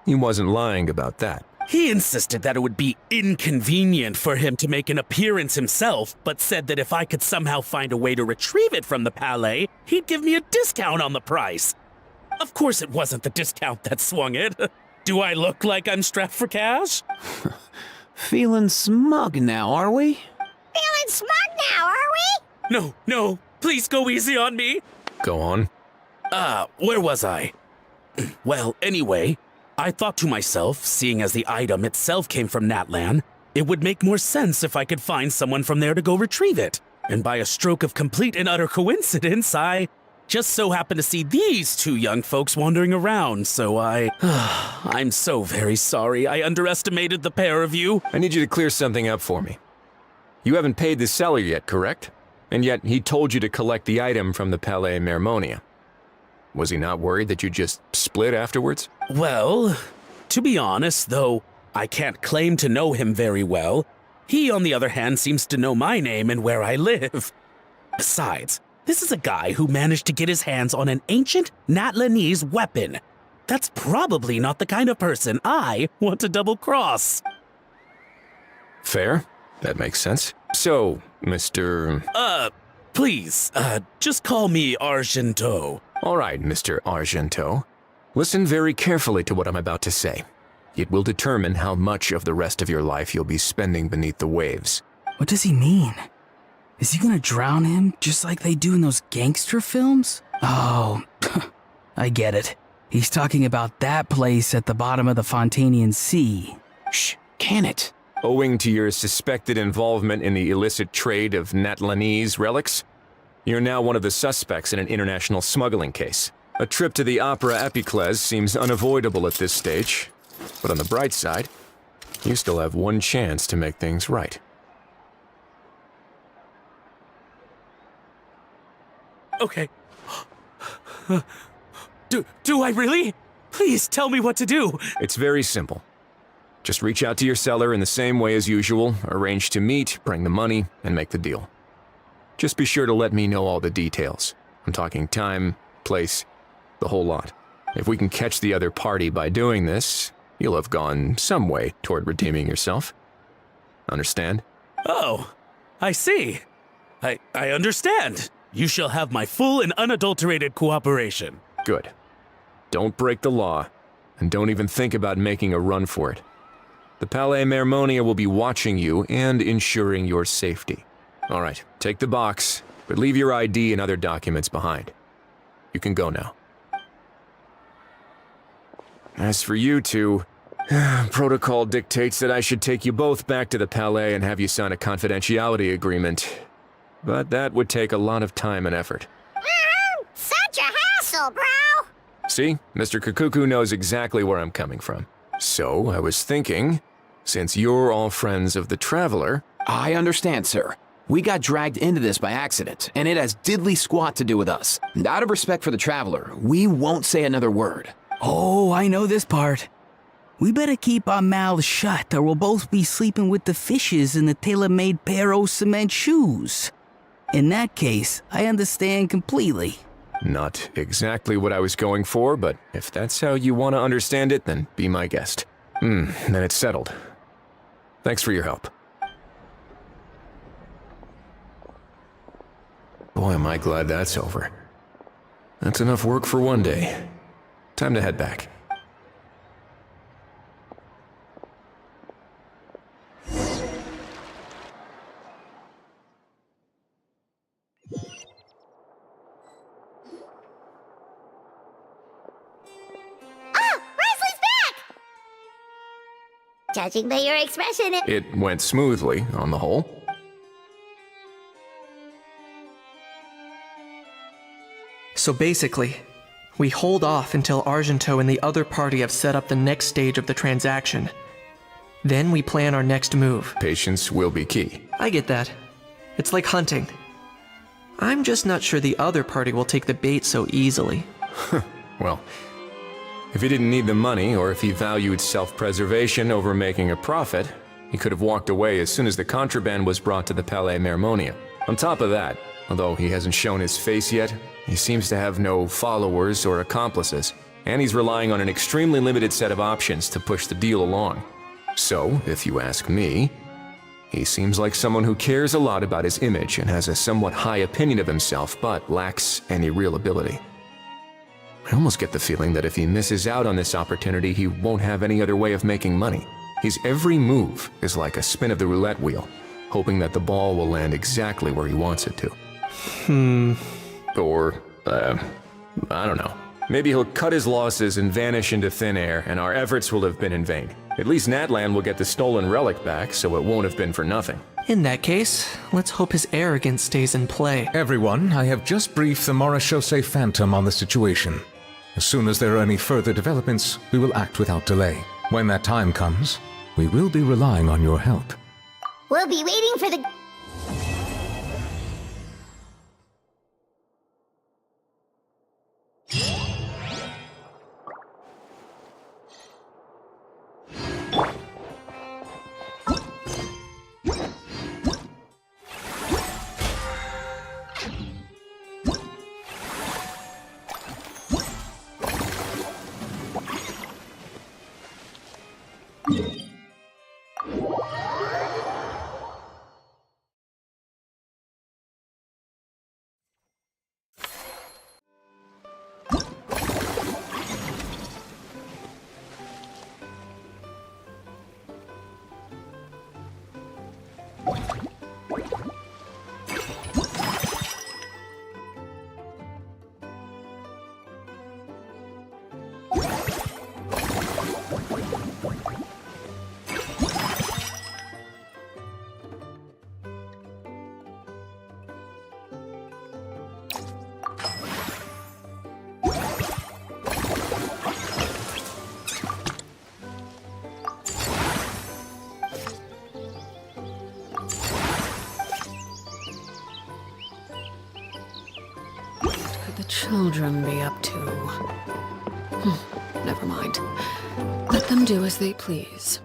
he wasn't lying about that. He insisted that it would be inconvenient for him to make an appearance himself, but said that if I could somehow find a way to retrieve it from the Palais, he'd give me a discount on the price. Of course it wasn't the discount that swung it. Do I look like I'm strapped for cash? Feeling smug now, are we? Feeling smug now, are we? No, please go easy on me. Go on. Where was I? Well, anyway, I thought to myself, seeing as the item itself came from Natlan, it would make more sense if I could find someone from there to go retrieve it. And by a stroke of complete and utter coincidence, I just so happened to see these two young folks wandering around, so I'm so very sorry I underestimated the pair of you. I need you to clear something up for me. You haven't paid the seller yet, correct? And yet he told you to collect the item from the Palais Mermonia. Was he not worried that you just split afterwards? Well, to be honest, though I can't claim to know him very well, he, on the other hand, seems to know my name and where I live. Besides, this is a guy who managed to get his hands on an ancient Natlanese weapon. That's probably not the kind of person I want to double-cross. Fair. That makes sense. So, Mr. Please, just call me Argento. All right, Mr. Argento. Listen very carefully to what I'm about to say. It will determine how much of the rest of your life you'll be spending beneath the waves. What does he mean? Is he gonna drown him just like they do in those gangster films? Oh, I get it. He's talking about that place at the bottom of the Fontanian Sea. Shh, can it? Owing to your suspected involvement in the illicit trade of Natlanese relics, you're now one of the suspects in an international smuggling case. A trip to the Opera Epiclese seems unavoidable at this stage, but on the bright side, you still have one chance to make things right. Okay. Do I really? Please tell me what to do. It's very simple. Just reach out to your seller in the same way as usual, arrange to meet, bring the money, and make the deal. Just be sure to let me know all the details. I'm talking time, place, the whole lot. If we can catch the other party by doing this, you'll have gone some way toward redeeming yourself. Understand? Oh, I see. I understand. You shall have my full and unadulterated cooperation. Good. Don't break the law, and don't even think about making a run for it. The Palais Mermonia will be watching you and ensuring your safety. All right, take the box, but leave your ID and other documents behind. You can go now. As for you two, protocol dictates that I should take you both back to the Palais and have you sign a confidentiality agreement. But that would take a lot of time and effort. Such a hassle, bro! See, Mr. Kukuku knows exactly where I'm coming from. So, I was thinking, since you're all friends of the Traveler... I understand, sir. We got dragged into this by accident, and it has diddly squat to do with us. And out of respect for the Traveler, we won't say another word. Oh, I know this part. We better keep our mouths shut or we'll both be sleeping with the fishes in the tailor-made pair of cement shoes. In that case, I understand completely. Not exactly what I was going for, but if that's how you want to understand it, then be my guest. Then it's settled. Thanks for your help. Boy, am I glad that's over. That's enough work for one day. Time to head back. Judging by your expression, It went smoothly, on the whole. So basically, we hold off until Argento and the other party have set up the next stage of the transaction. Then we plan our next move. Patience will be key. I get that. It's like hunting. I'm just not sure the other party will take the bait so easily. Well, if he didn't need the money, or if he valued self-preservation over making a profit, he could have walked away as soon as the contraband was brought to the Palais Mermonia. On top of that, although he hasn't shown his face yet, he seems to have no followers or accomplices, and he's relying on an extremely limited set of options to push the deal along. So, if you ask me, he seems like someone who cares a lot about his image and has a somewhat high opinion of himself, but lacks any real ability. I almost get the feeling that if he misses out on this opportunity, he won't have any other way of making money. His every move is like a spin of the roulette wheel, hoping that the ball will land exactly where he wants it to. Or, I don't know. Maybe he'll cut his losses and vanish into thin air, and our efforts will have been in vain. At least Natlan will get the stolen relic back, so it won't have been for nothing. In that case, let's hope his arrogance stays in play. Everyone, I have just briefed the Marechaussee Phantom on the situation. As soon as there are any further developments, we will act without delay. When that time comes, we will be relying on your help. We'll be waiting for the... The children be up to? Never mind. Let them do as they please.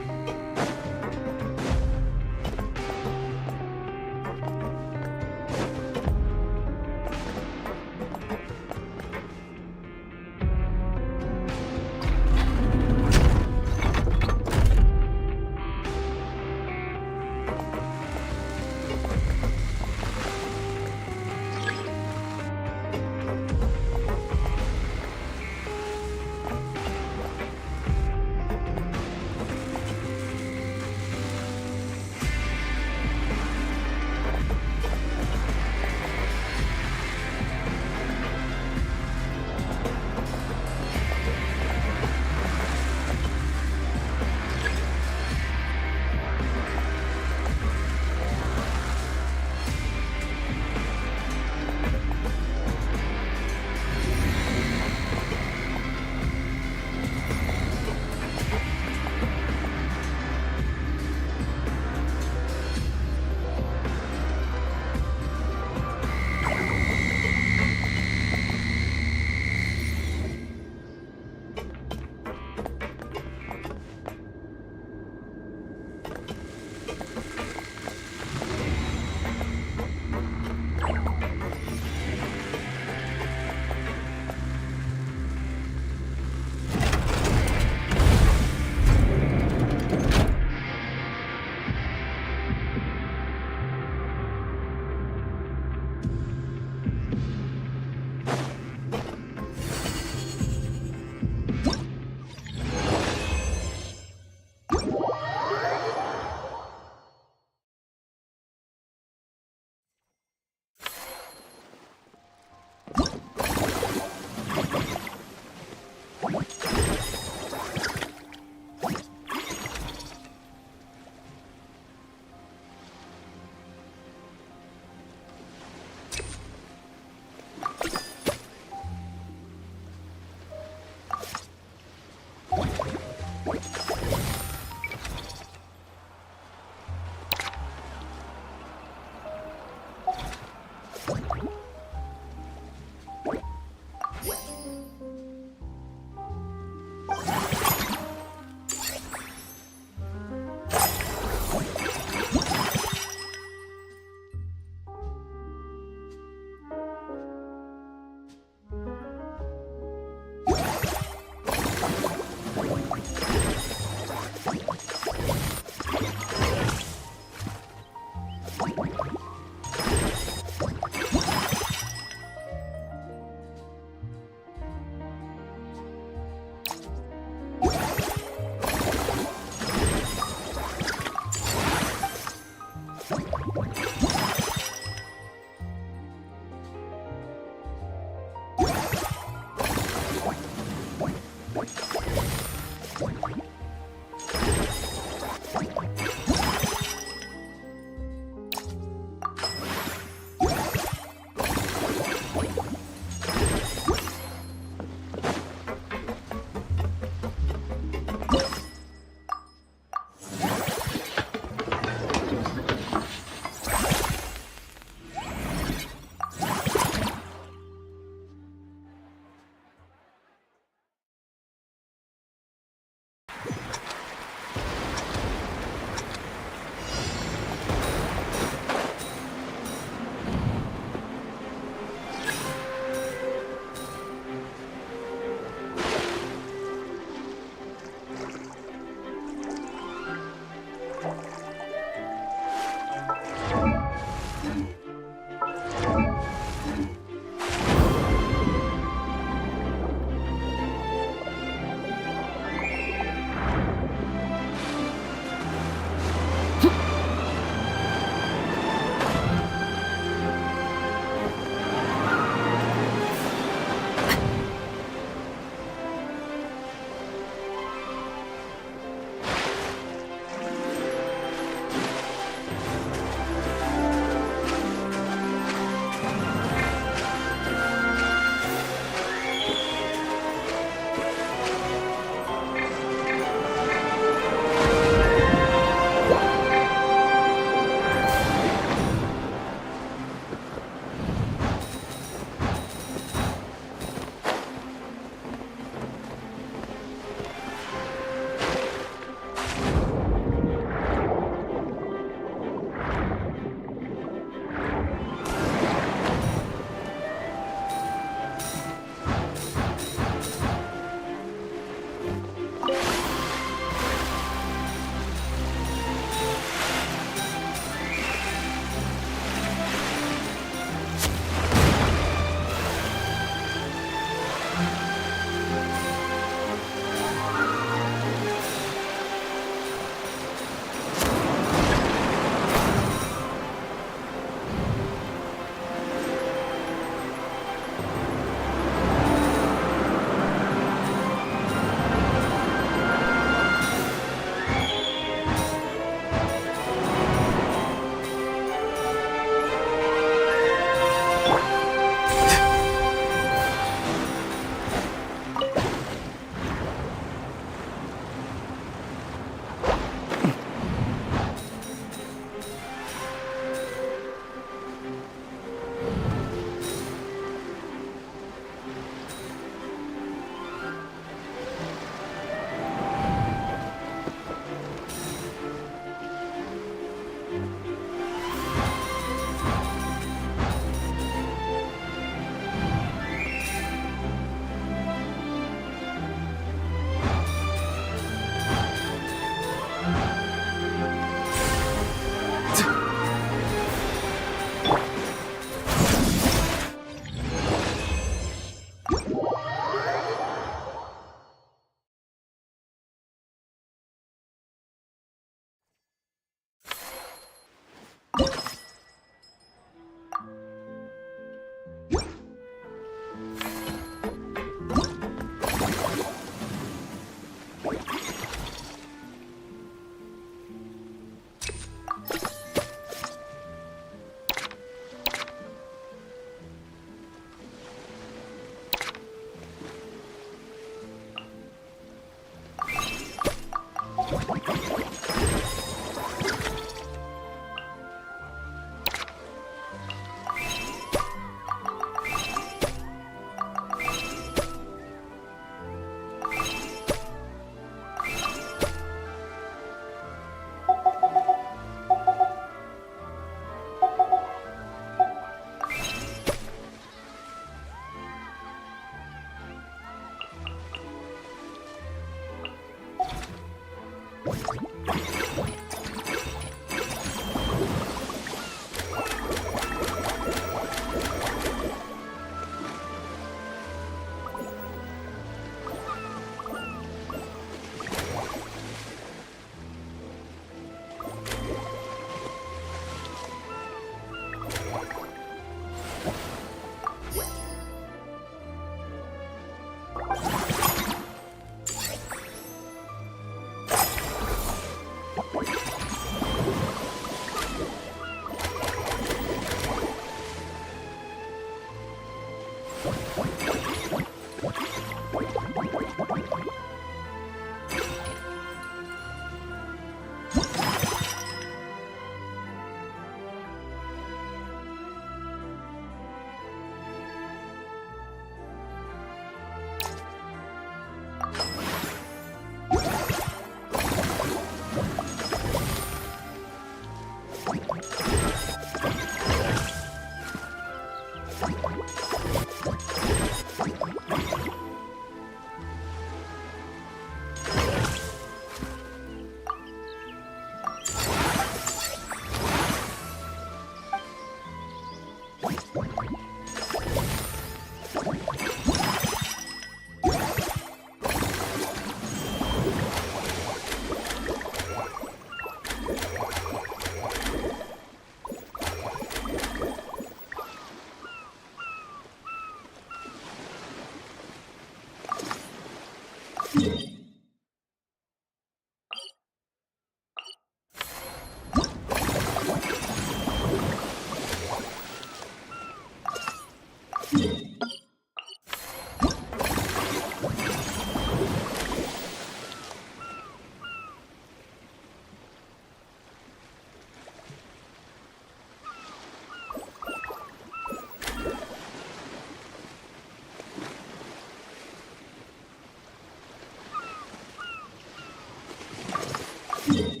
Welcome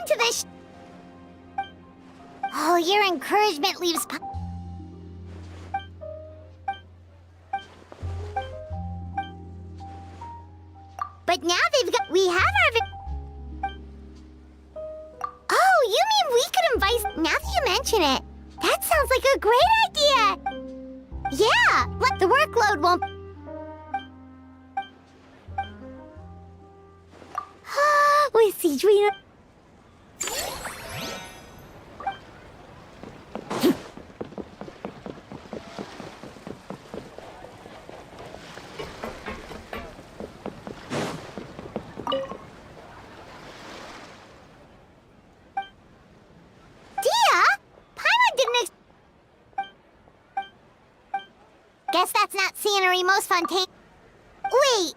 to the Oh, your encouragement leaves But now we have our Oh, you mean we could invite... Now that you mention it, that sounds like a great idea! Yeah, but the workload won't... With Sidrina... Guess that's not scenery most Fontaine. Wait.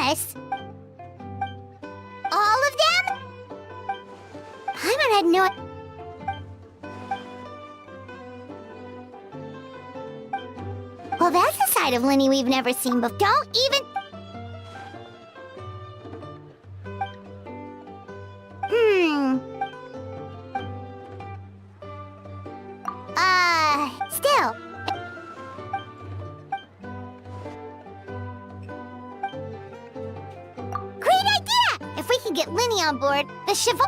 Us? All of them? Paimon had no... Well, that's a side of Lyney we've never seen before. Don't even... Still... If we could get Lyney on board, the Chevaux...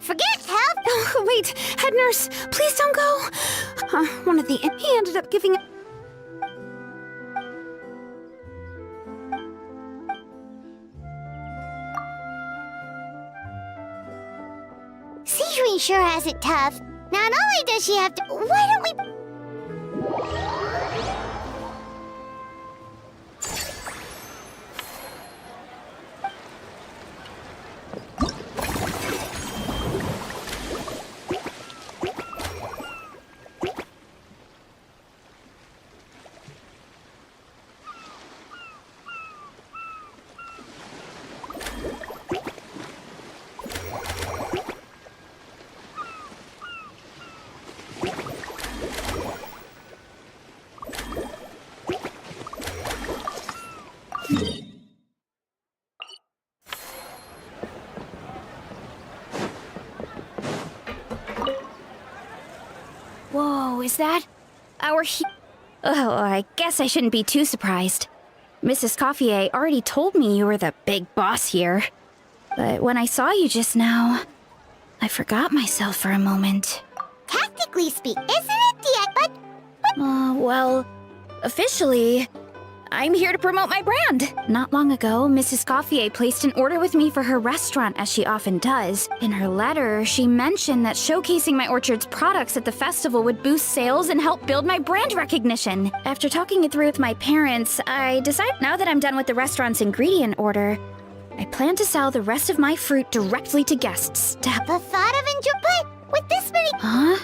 Forget health. Oh, wait, head nurse, please don't go. One of the he ended up giving. Siri sure has it tough. Not only does she have to. Why don't we. Whoa, is that our Oh, I guess I shouldn't be too surprised. Mrs. Couffier already told me you were the big boss here. But when I saw you just now, I forgot myself for a moment. Technically speak, isn't it, Diet? But Well, officially, I'm here to promote my brand. Not long ago, Mrs. Couffier placed an order with me for her restaurant, as she often does. In her letter, she mentioned that showcasing my orchard's products at the festival would boost sales and help build my brand recognition. After talking it through with my parents, I decided now that I'm done with the restaurant's ingredient order, I plan to sell the rest of my fruit directly to guests. the thought of enjoy with this many. Huh?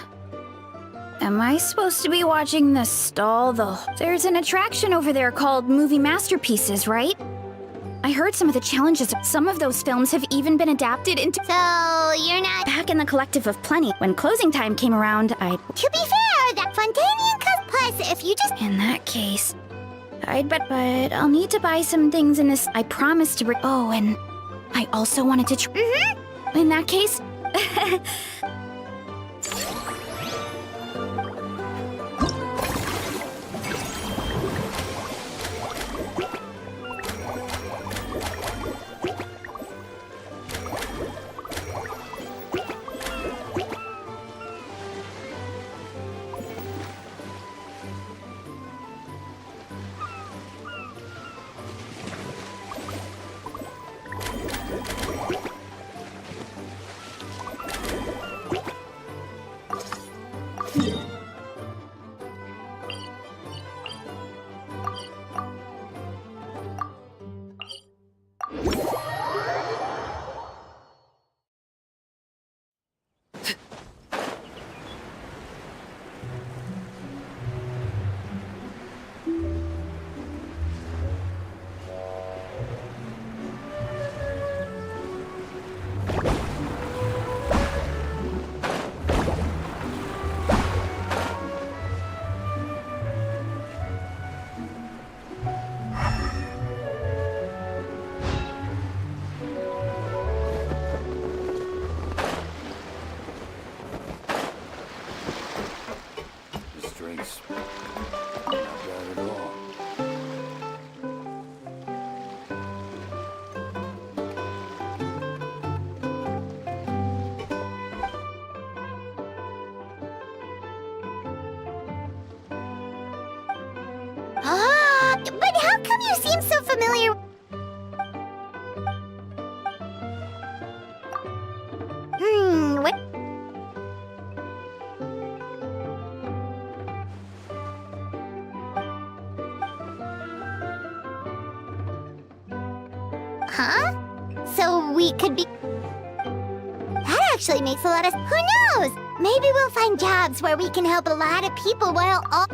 Am I supposed to be watching the stall, though? There's an attraction over there called Movie Masterpieces, right? I heard some of the challenges. Some of those films have even been adapted into. So you're not. Back in the Collective of Plenty, when closing time came around, I. To be fair, that Fontanian plus, if you just. In that case, I'd bet. But I'll need to buy some things in this. I promised to bring. Oh, and I also wanted to. In that case. But how come you seem so familiar? What? Huh? So we could be. That actually makes a lot of. Who knows? Maybe we'll find jobs where we can help a lot of people while all.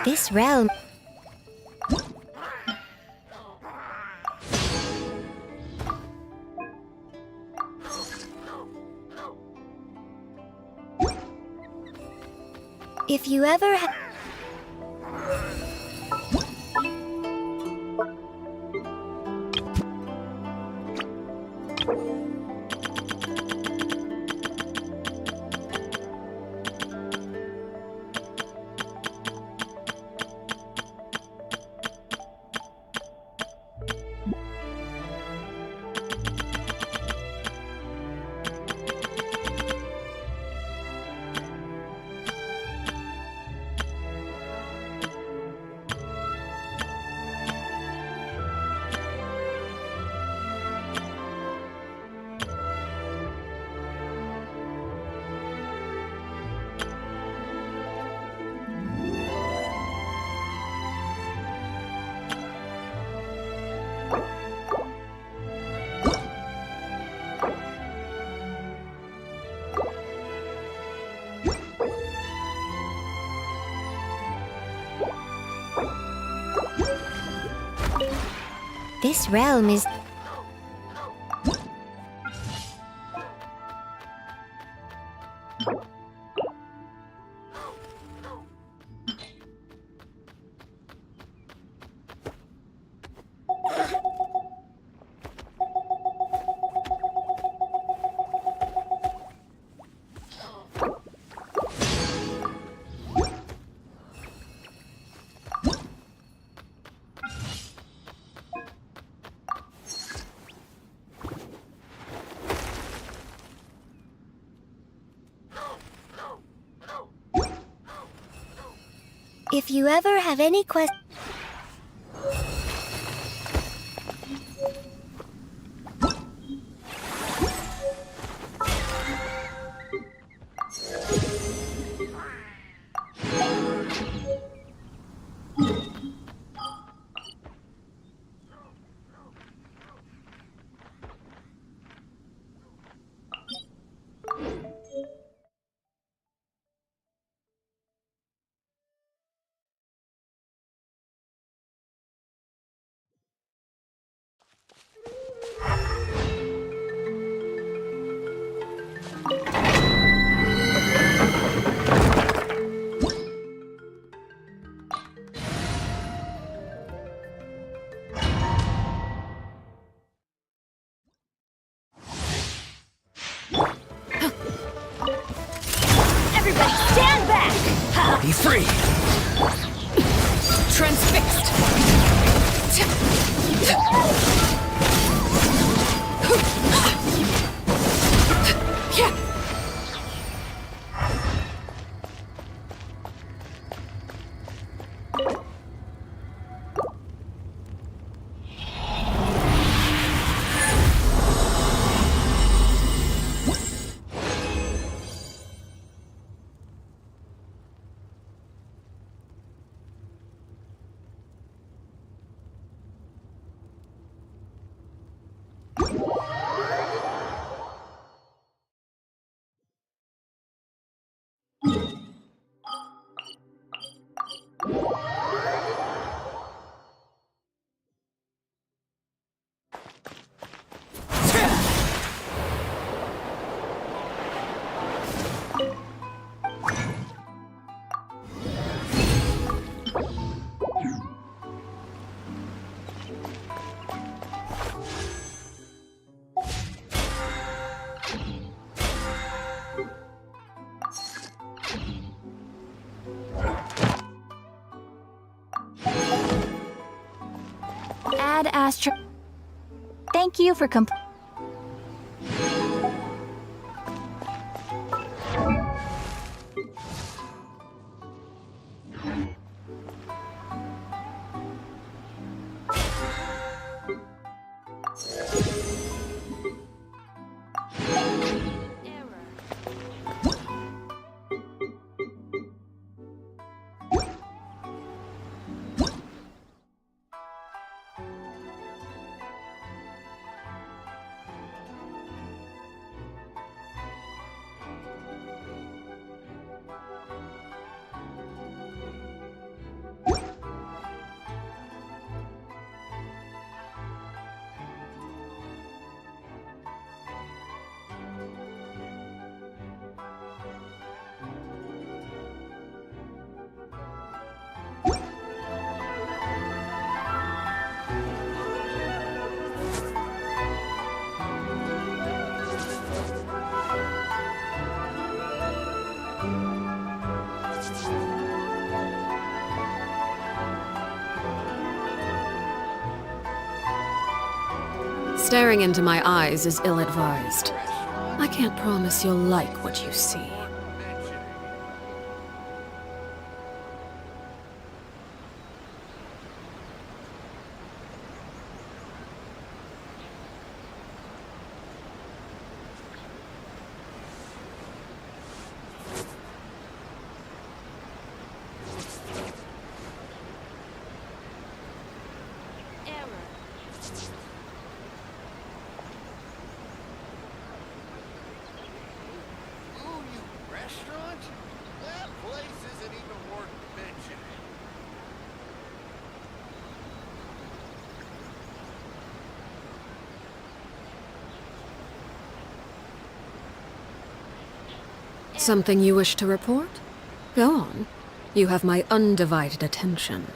This realm... If you ever This realm is... If you ever have any questions... Everybody stand back! Be free! Transfixed! Ad Astra. Thank you for Staring into my eyes is ill-advised. I can't promise you'll like what you see. Something you wish to report? Go on. You have my undivided attention.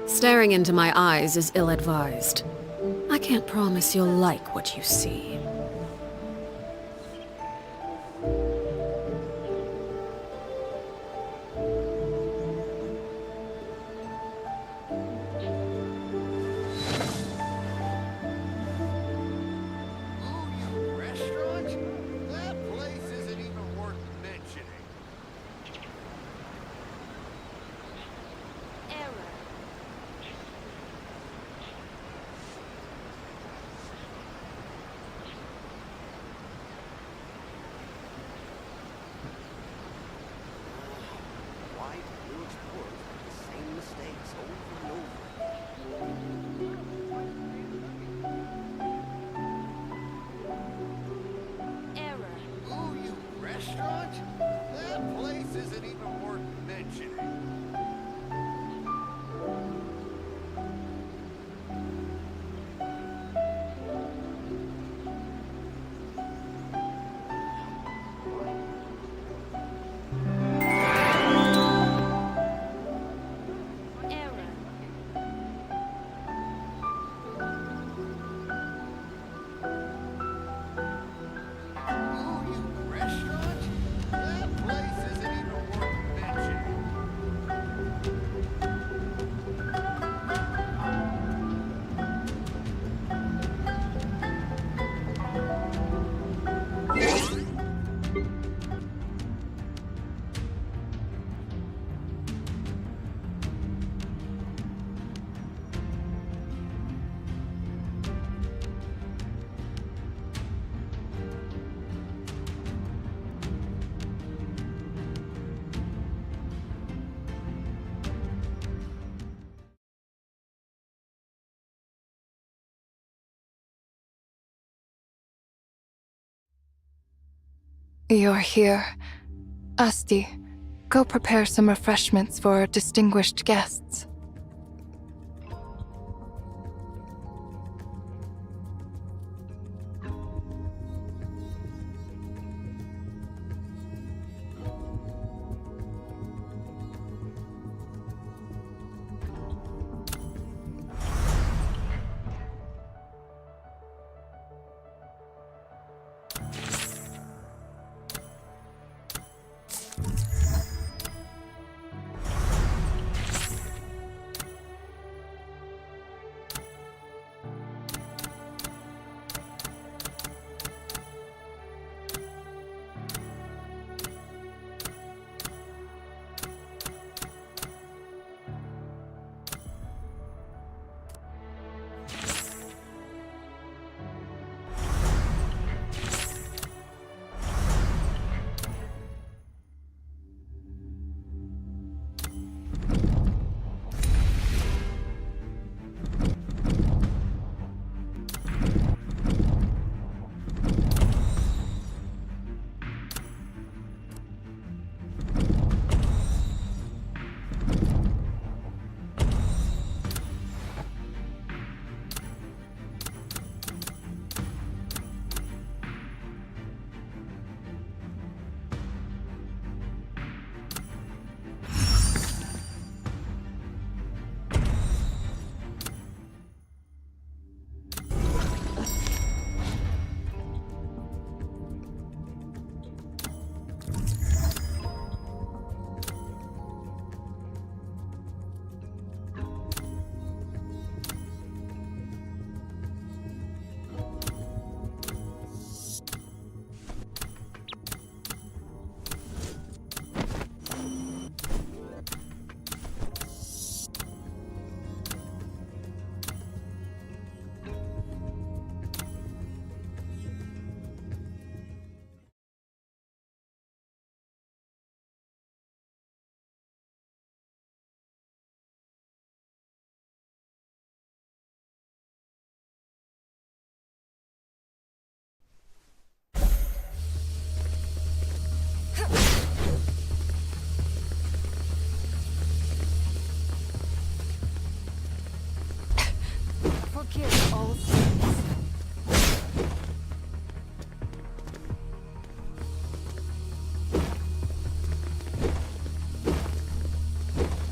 Staring into my eyes is ill-advised. I can't promise you'll like what you see. You're here. Asti, go prepare some refreshments for our distinguished guests.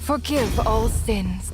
Forgive all sins.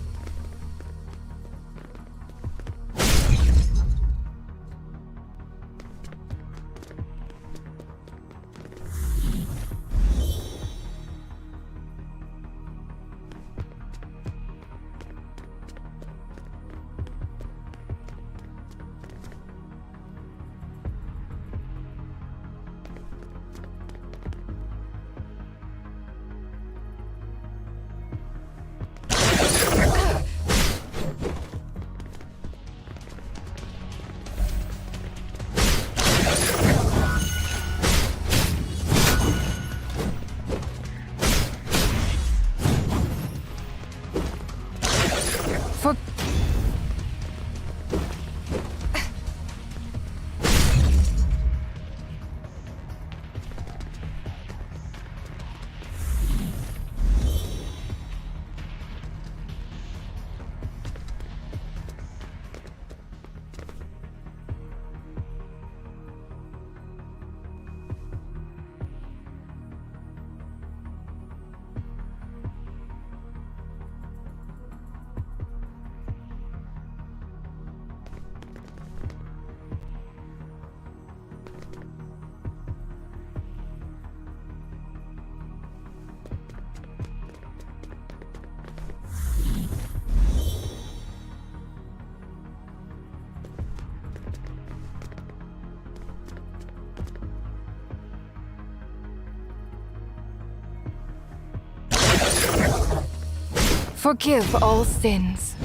Forgive all sins.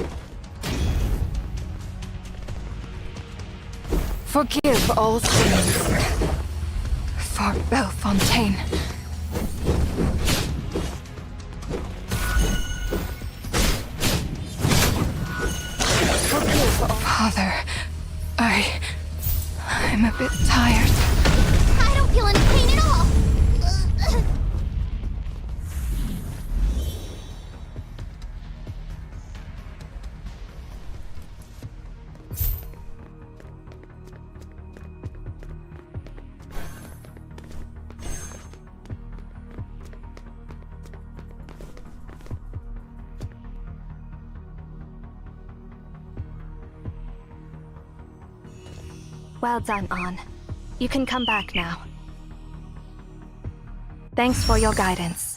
Forgive all sins. For Bellefontaine. Forgive all... Father, I'm a bit tired. I don't feel any pain at all. Well done, Ann. You can come back now. Thanks for your guidance.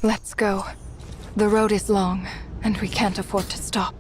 Let's go. The road is long, and we can't afford to stop.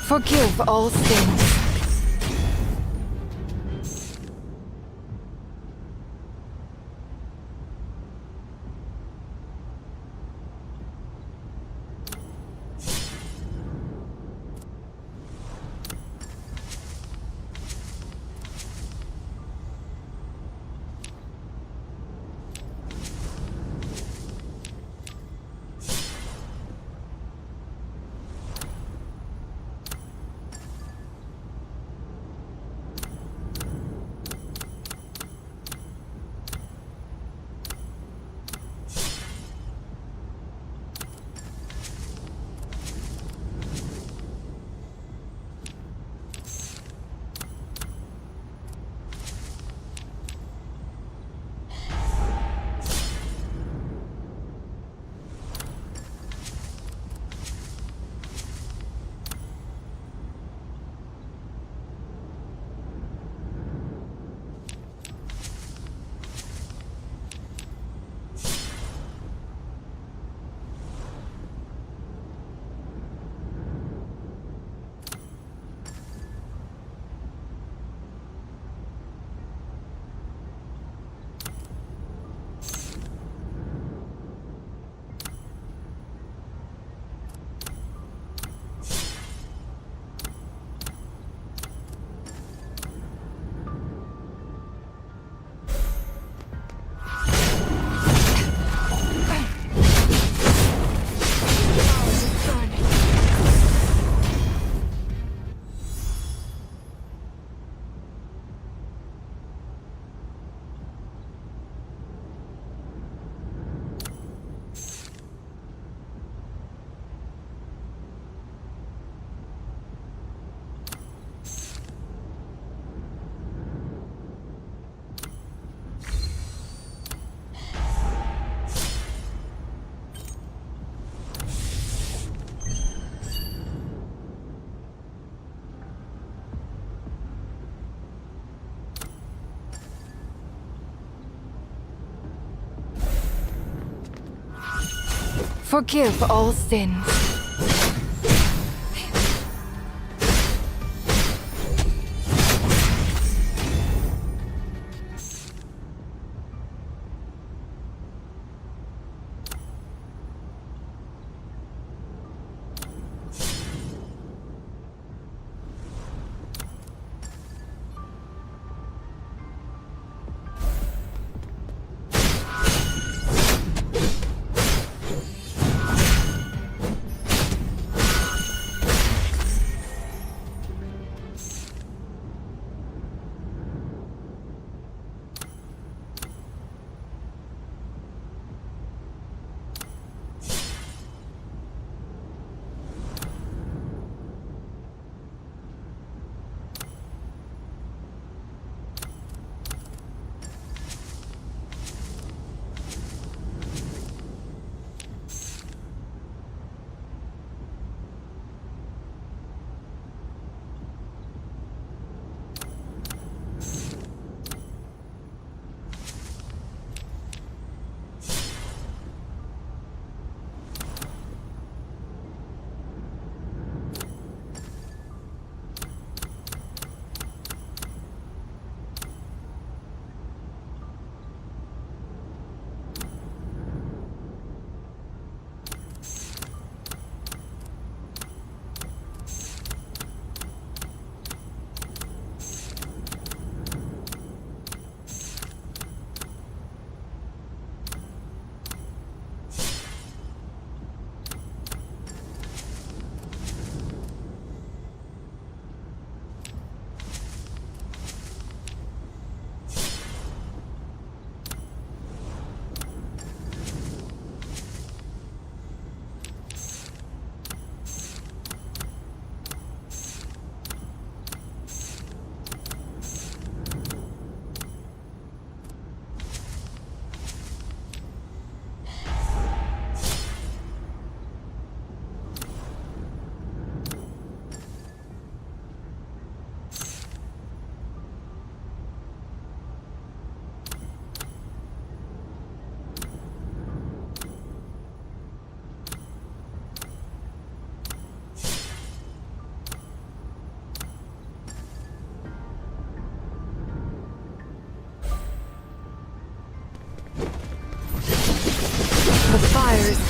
Forgive all sins. Forgive all sins.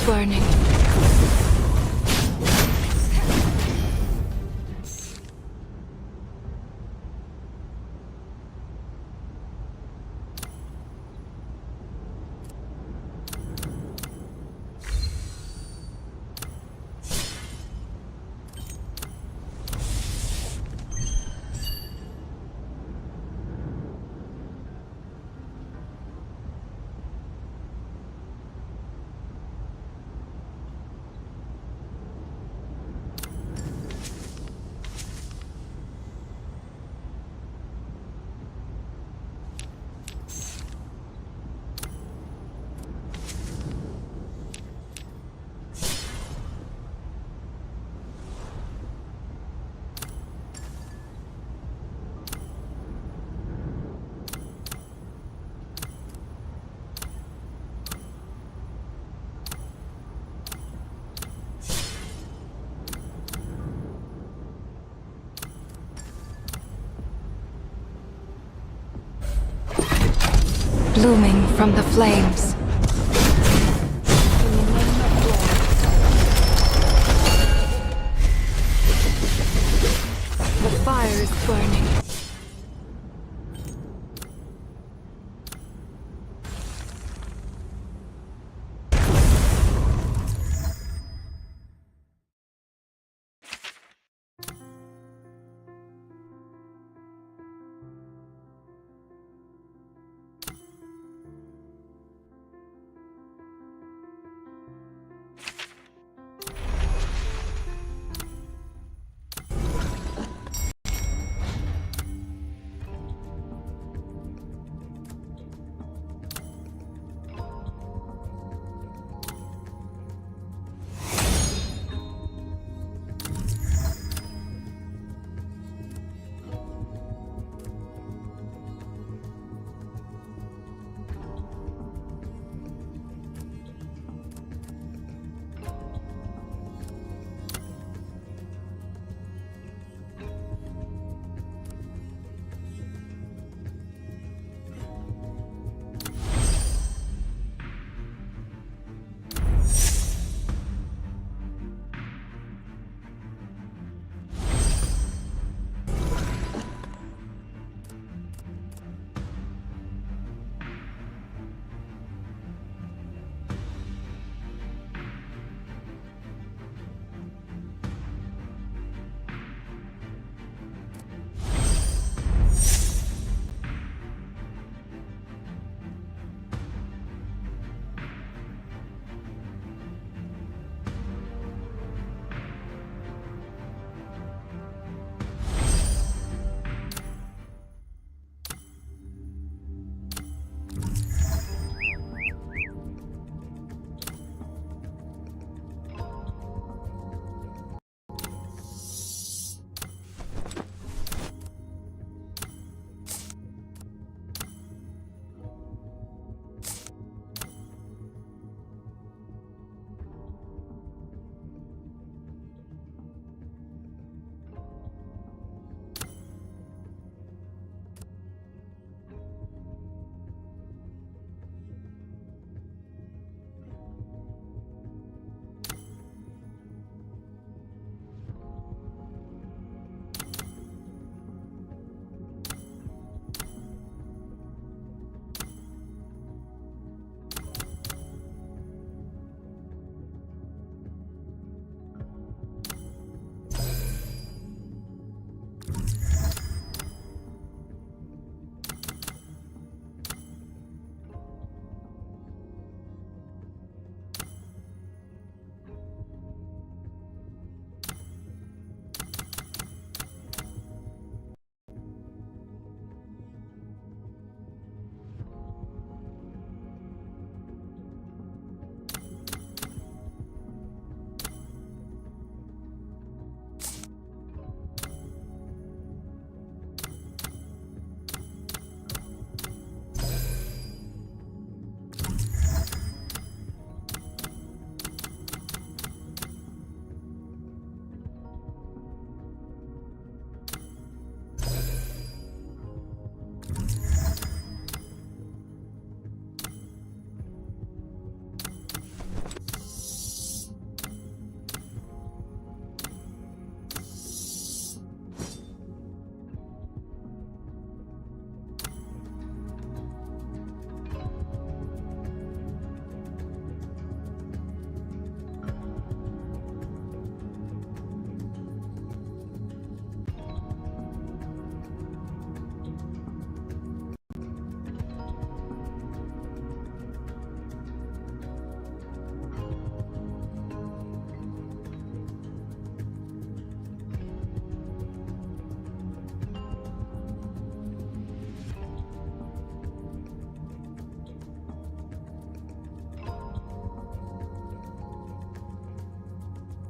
burning. Blooming from the flames. The fire is burning.